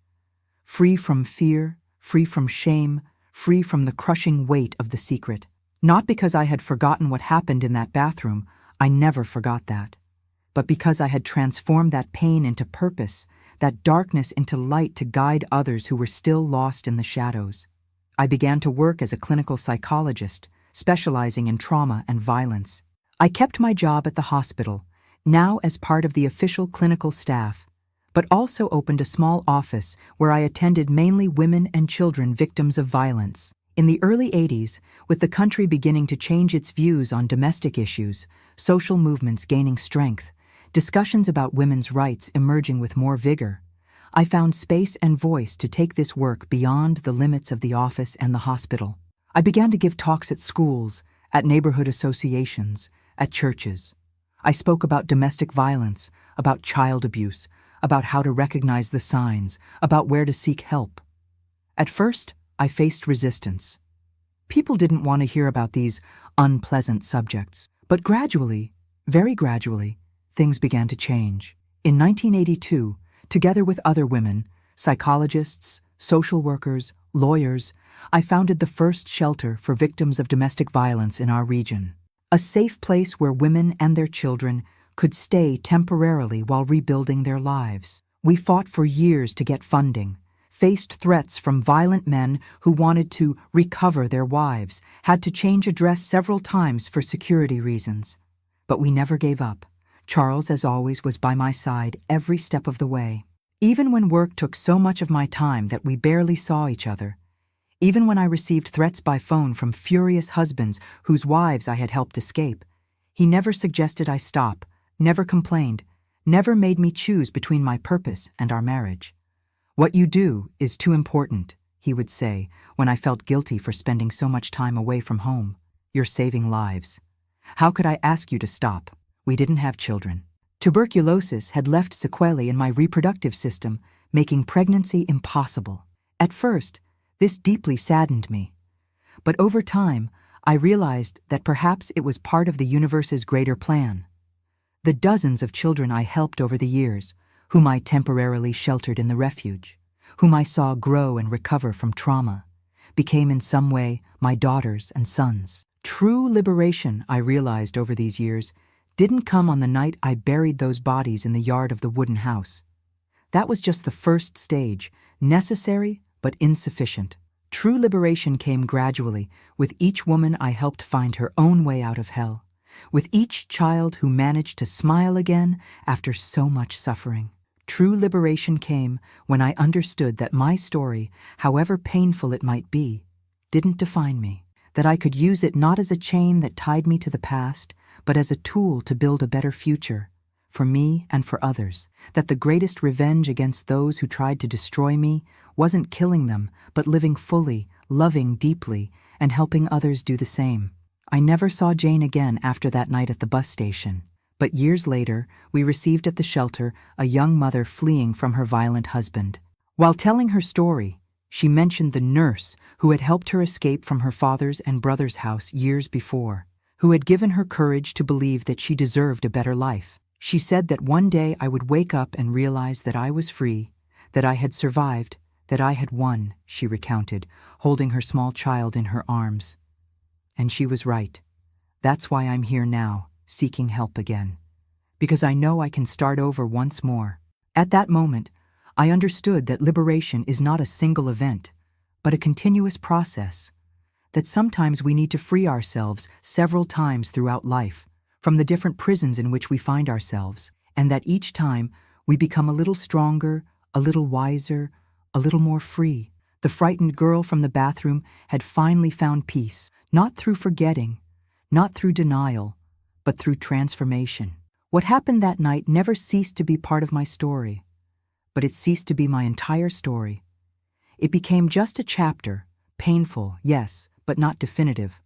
Free from fear, free from shame, free from the crushing weight of the secret. Not because I had forgotten what happened in that bathroom, I never forgot that, but because I had transformed that pain into purpose, that darkness into light to guide others who were still lost in the shadows. I began to work as a clinical psychologist, specializing in trauma and violence. I kept my job at the hospital, now as part of the official clinical staff, but also opened a small office where I attended mainly women and children victims of violence. In the early 80s, with the country beginning to change its views on domestic issues, social movements gaining strength, discussions about women's rights emerging with more vigor, I found space and voice to take this work beyond the limits of the office and the hospital. I began to give talks at schools, at neighborhood associations, at churches. I spoke about domestic violence, about child abuse, about how to recognize the signs, about where to seek help. At first, I faced resistance. People didn't want to hear about these unpleasant subjects, but gradually, very gradually, things began to change. In 1982, together with other women, psychologists, social workers, lawyers, I founded the first shelter for victims of domestic violence in our region. A safe place where women and their children could stay temporarily while rebuilding their lives. We fought for years to get funding, faced threats from violent men who wanted to recover their wives, had to change address several times for security reasons. But we never gave up. Charles, as always, was by my side every step of the way. Even when work took so much of my time that we barely saw each other, even when I received threats by phone from furious husbands whose wives I had helped escape, he never suggested I stop, never complained, never made me choose between my purpose and our marriage. "What you do is too important," he would say when I felt guilty for spending so much time away from home. "You're saving lives. How could I ask you to stop?" We didn't have children. Tuberculosis had left sequelae in my reproductive system, making pregnancy impossible. At first, this deeply saddened me. But over time, I realized that perhaps it was part of the universe's greater plan. The dozens of children I helped over the years, whom I temporarily sheltered in the refuge, whom I saw grow and recover from trauma, became in some way my daughters and sons. True liberation, I realized over these years, didn't come on the night I buried those bodies in the yard of the wooden house. That was just the first stage, necessary but insufficient. True liberation came gradually, with each woman I helped find her own way out of hell, with each child who managed to smile again after so much suffering. True liberation came when I understood that my story, however painful it might be, didn't define me, that I could use it not as a chain that tied me to the past, but as a tool to build a better future, for me and for others, that the greatest revenge against those who tried to destroy me wasn't killing them, but living fully, loving deeply, and helping others do the same. I never saw Jane again after that night at the bus station, but years later, we received at the shelter a young mother fleeing from her violent husband. While telling her story, she mentioned the nurse who had helped her escape from her father's and brother's house years before, who had given her courage to believe that she deserved a better life. She said that one day I would wake up and realize that I was free, that I had survived, that I had won, she recounted, holding her small child in her arms. And she was right. That's why I'm here now, seeking help again. Because I know I can start over once more. At that moment, I understood that liberation is not a single event, but a continuous process. That sometimes we need to free ourselves several times throughout life, from the different prisons in which we find ourselves, and that each time we become a little stronger, a little wiser, a little more free. The frightened girl from the bathroom had finally found peace, not through forgetting, not through denial, but through transformation. What happened that night never ceased to be part of my story, but it ceased to be my entire story. It became just a chapter, painful, yes, but not definitive,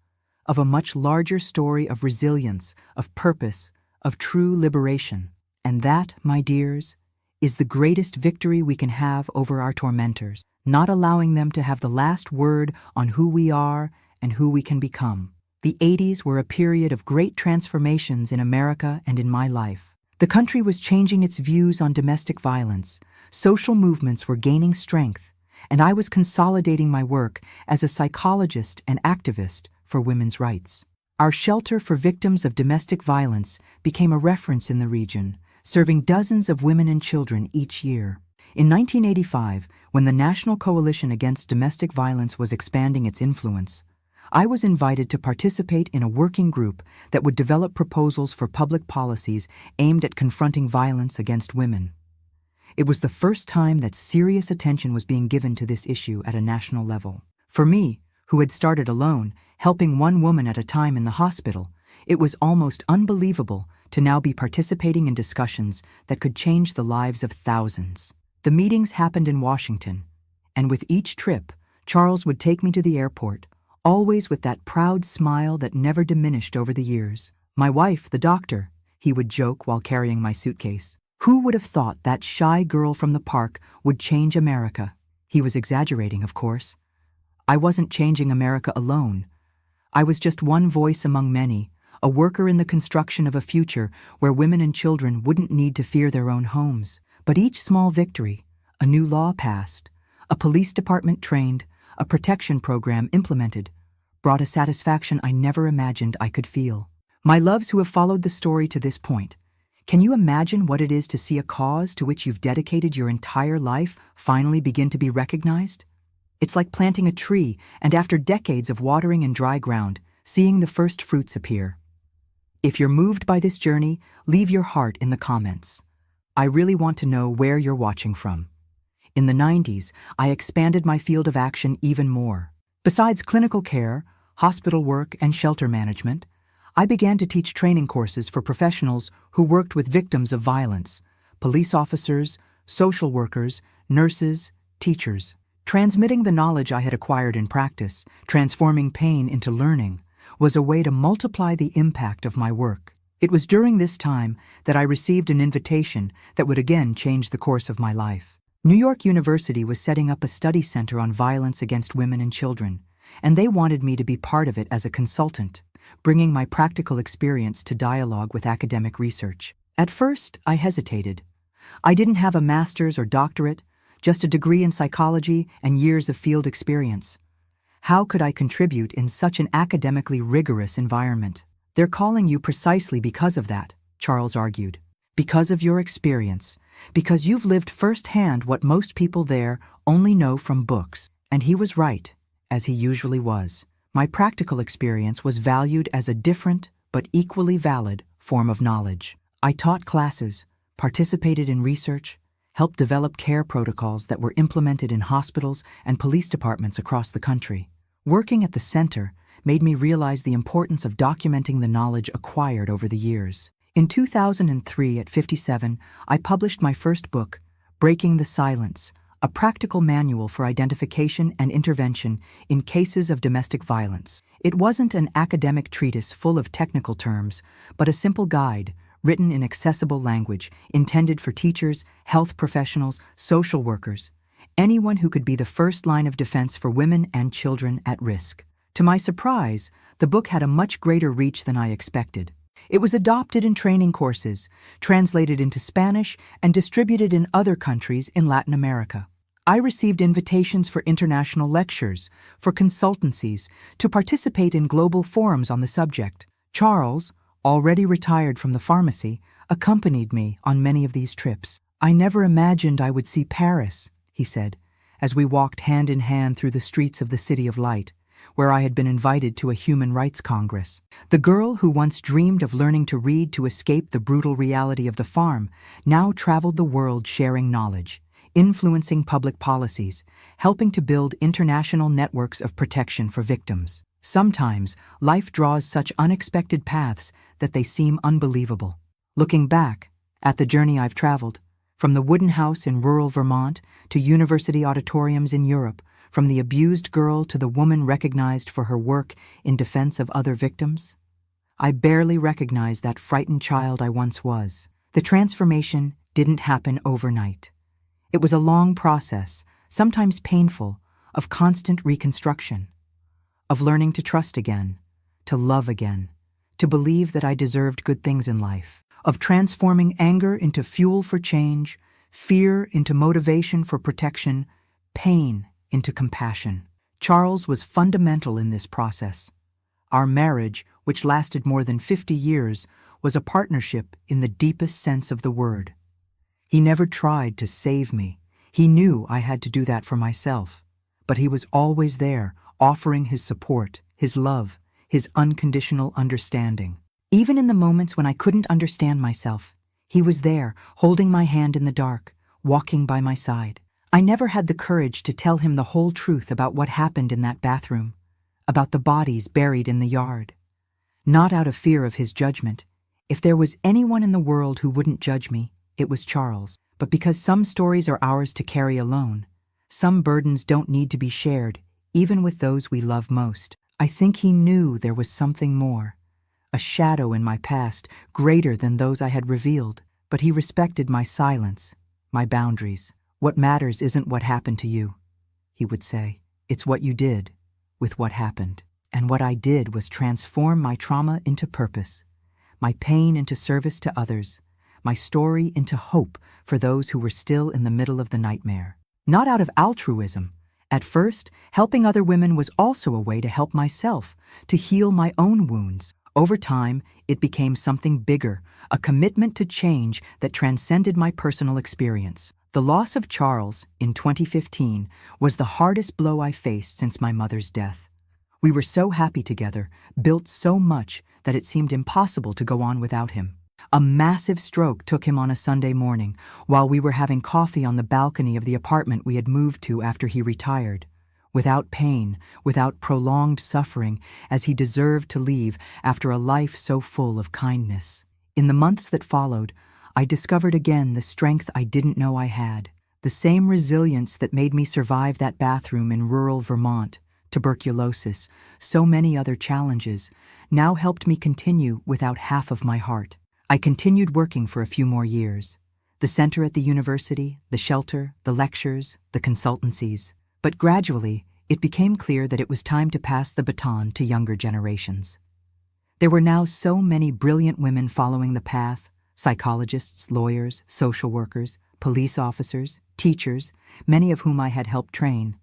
of a much larger story of resilience, of purpose, of true liberation. And that, my dears, is the greatest victory we can have over our tormentors, not allowing them to have the last word on who we are and who we can become. The 80s were a period of great transformations in America and in my life. The country was changing its views on domestic violence, social movements were gaining strength, and I was consolidating my work as a psychologist and activist for women's rights. Our shelter for victims of domestic violence became a reference in the region, serving dozens of women and children each year. In 1985, when the National Coalition Against Domestic Violence was expanding its influence, I was invited to participate in a working group that would develop proposals for public policies aimed at confronting violence against women. It was the first time that serious attention was being given to this issue at a national level. For me, who had started alone, helping one woman at a time in the hospital, it was almost unbelievable to now be participating in discussions that could change the lives of thousands. The meetings happened in Washington, and with each trip, Charles would take me to the airport, always with that proud smile that never diminished over the years. "My wife, the doctor," he would joke while carrying my suitcase. Who would have thought that shy girl from the park would change America? He was exaggerating, of course. I wasn't changing America alone. I was just one voice among many, a worker in the construction of a future where women and children wouldn't need to fear their own homes. But each small victory, a new law passed, a police department trained, a protection program implemented, brought a satisfaction I never imagined I could feel. My loves who have followed the story to this point Can you imagine what it is to see a cause to which you've dedicated your entire life finally begin to be recognized? It's like planting a tree and after decades of watering in dry ground, seeing the first fruits appear. If you're moved by this journey, leave your heart in the comments. I really want to know where you're watching from. In the 90s, I expanded my field of action even more. Besides clinical care, hospital work, and shelter management, I began to teach training courses for professionals who worked with victims of violence, police officers, social workers, nurses, teachers. Transmitting the knowledge I had acquired in practice, transforming pain into learning, was a way to multiply the impact of my work. It was during this time that I received an invitation that would again change the course of my life. New York University was setting up a study center on violence against women and children, and they wanted me to be part of it as a consultant, bringing my practical experience to dialogue with academic research. At first, I hesitated. I didn't have a master's or doctorate, just a degree in psychology and years of field experience. How could I contribute in such an academically rigorous environment? They're calling you precisely because of that, Charles argued. Because of your experience. Because you've lived firsthand what most people there only know from books. And he was right, as he usually was. My practical experience was valued as a different, but equally valid, form of knowledge. I taught classes, participated in research, helped develop care protocols that were implemented in hospitals and police departments across the country. Working at the center made me realize the importance of documenting the knowledge acquired over the years. In 2003, at 57, I published my first book, Breaking the Silence, a practical manual for identification and intervention in cases of domestic violence. It wasn't an academic treatise full of technical terms, but a simple guide, written in accessible language, intended for teachers, health professionals, social workers, anyone who could be the first line of defense for women and children at risk. To my surprise, the book had a much greater reach than I expected. It was adopted in training courses, translated into Spanish, and distributed in other countries in Latin America. I received invitations for international lectures, for consultancies, to participate in global forums on the subject. Charles, already retired from the pharmacy, accompanied me on many of these trips. I never imagined I would see Paris, he said, as we walked hand in hand through the streets of the City of Light, where I had been invited to a human rights congress. The girl who once dreamed of learning to read to escape the brutal reality of the farm now traveled the world sharing knowledge, influencing public policies, helping to build international networks of protection for victims. Sometimes, life draws such unexpected paths that they seem unbelievable. Looking back at the journey I've traveled, from the wooden house in rural Vermont to university auditoriums in Europe, from the abused girl to the woman recognized for her work in defense of other victims, I barely recognize that frightened child I once was. The transformation didn't happen overnight. It was a long process, sometimes painful, of constant reconstruction, of learning to trust again, to love again, to believe that I deserved good things in life, of transforming anger into fuel for change, fear into motivation for protection, pain into compassion. Charles was fundamental in this process. Our marriage, which lasted more than 50 years, was a partnership in the deepest sense of the word. He never tried to save me. He knew I had to do that for myself. But he was always there, offering his support, his love, his unconditional understanding. Even in the moments when I couldn't understand myself, he was there, holding my hand in the dark, walking by my side. I never had the courage to tell him the whole truth about what happened in that bathroom, about the bodies buried in the yard. Not out of fear of his judgment. If there was anyone in the world who wouldn't judge me, it was Charles. But because some stories are ours to carry alone, some burdens don't need to be shared, even with those we love most. I think he knew there was something more, a shadow in my past greater than those I had revealed. But he respected my silence, my boundaries. What matters isn't what happened to you, he would say. It's what you did with what happened. And what I did was transform my trauma into purpose, my pain into service to others, my story into hope for those who were still in the middle of the nightmare. Not out of altruism. At first, helping other women was also a way to help myself, to heal my own wounds. Over time, it became something bigger, a commitment to change that transcended my personal experience. The loss of Charles, in 2015, was the hardest blow I faced since my mother's death. We were so happy together, built so much that it seemed impossible to go on without him. A massive stroke took him on a Sunday morning while we were having coffee on the balcony of the apartment we had moved to after he retired. Without pain, without prolonged suffering, as he deserved to leave after a life so full of kindness. In the months that followed, I discovered again the strength I didn't know I had, the same resilience that made me survive that bathroom in rural Vermont, tuberculosis, so many other challenges, now helped me continue without half of my heart. I continued working for a few more years. The center at the university, the shelter, the lectures, the consultancies. But gradually, it became clear that it was time to pass the baton to younger generations. There were now so many brilliant women following the path: psychologists, lawyers, social workers, police officers, teachers, many of whom I had helped train.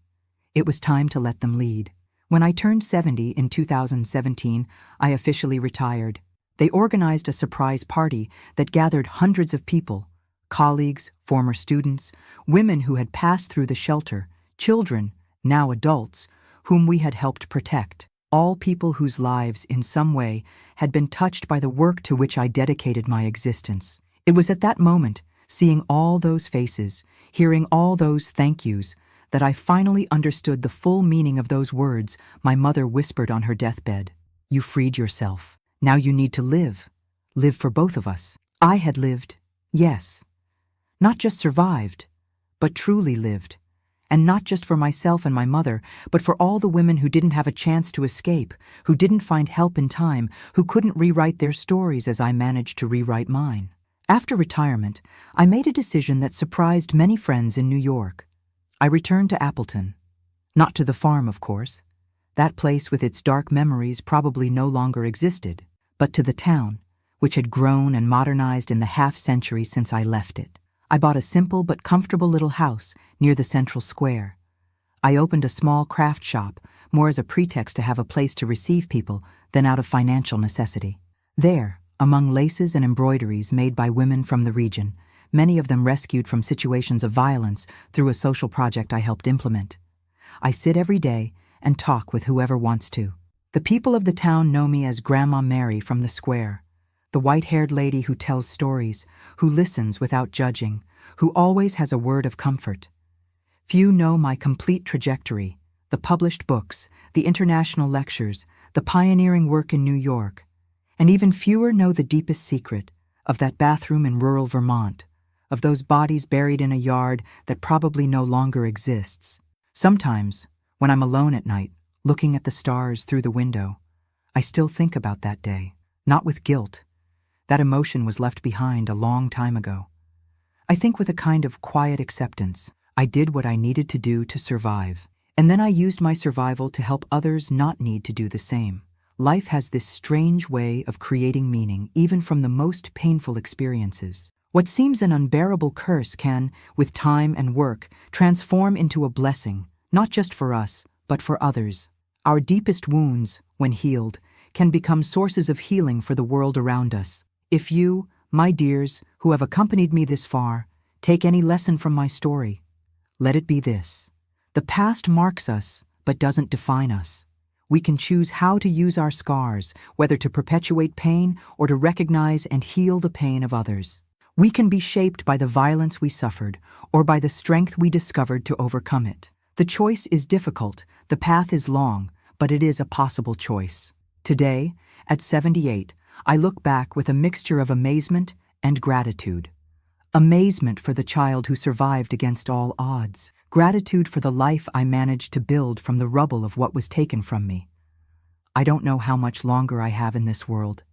It was time to let them lead. When I turned 70 in 2017, I officially retired. They organized a surprise party that gathered hundreds of people: colleagues, former students, women who had passed through the shelter, children, now adults, whom we had helped protect, all people whose lives, in some way, had been touched by the work to which I dedicated my existence. It was at that moment, seeing all those faces, hearing all those thank yous, that I finally understood the full meaning of those words my mother whispered on her deathbed. You freed yourself. Now you need to live. Live for both of us. I had lived, yes. Not just survived, but truly lived. And not just for myself and my mother, but for all the women who didn't have a chance to escape, who didn't find help in time, who couldn't rewrite their stories as I managed to rewrite mine. After retirement, I made a decision that surprised many friends in New York. I returned to Appleton. Not to the farm, of course. That place with its dark memories probably no longer existed, but to the town, which had grown and modernized in the half-century since I left it. I bought a simple but comfortable little house near the central square. I opened a small craft shop, more as a pretext to have a place to receive people than out of financial necessity. There, among laces and embroideries made by women from the region, many of them rescued from situations of violence through a social project I helped implement, I sit every day and talk with whoever wants to. The people of the town know me as Grandma Mary from the square, the white-haired lady who tells stories, who listens without judging, who always has a word of comfort. Few know my complete trajectory, the published books, the international lectures, the pioneering work in New York, and even fewer know the deepest secret of that bathroom in rural Vermont, of those bodies buried in a yard that probably no longer exists. Sometimes, when I'm alone at night, looking at the stars through the window, I still think about that day, not with guilt. That emotion was left behind a long time ago. I think with a kind of quiet acceptance. I did what I needed to do to survive, and then I used my survival to help others not need to do the same. Life has this strange way of creating meaning even from the most painful experiences. What seems an unbearable curse can, with time and work, transform into a blessing, not just for us, but for others. Our deepest wounds, when healed, can become sources of healing for the world around us. If you, my dears, who have accompanied me this far, take any lesson from my story, let it be this: the past marks us, but doesn't define us. We can choose how to use our scars, whether to perpetuate pain or to recognize and heal the pain of others. We can be shaped by the violence we suffered or by the strength we discovered to overcome it. The choice is difficult, the path is long, but it is a possible choice. Today, at 78, I look back with a mixture of amazement and gratitude. Amazement for the child who survived against all odds. Gratitude for the life I managed to build from the rubble of what was taken from me. I don't know how much longer I have in this world,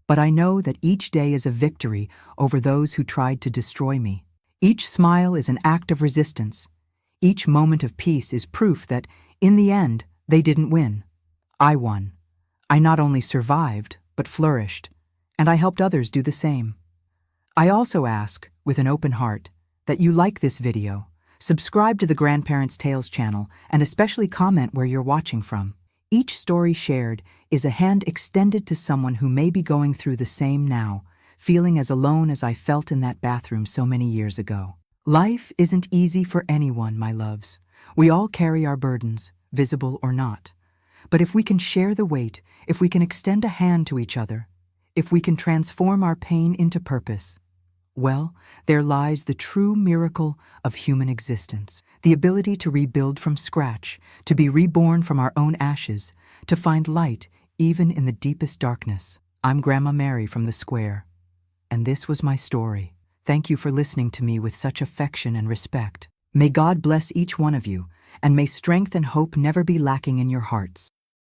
but I know that each day is a victory over those who tried to destroy me. Each smile is an act of resistance. Each moment of peace is proof that, in the end, they didn't win. I won. I not only survived, but flourished, and I helped others do the same. I also ask, with an open heart, that you like this video, subscribe to the Grandparents' Tales channel, and especially comment where you're watching from. Each story shared is a hand extended to someone who may be going through the same now, feeling as alone as I felt in that bathroom so many years ago. Life isn't easy for anyone, my loves. We all carry our burdens, visible or not. But if we can share the weight, if we can extend a hand to each other, if we can transform our pain into purpose, well, there lies the true miracle of human existence. The ability to rebuild from scratch, to be reborn from our own ashes, to find light even in the deepest darkness. I'm Grandma Mary from the Square, and this was my story. Thank you for listening to me with such affection and respect. May God bless each one of you, and may strength and hope never be lacking in your hearts.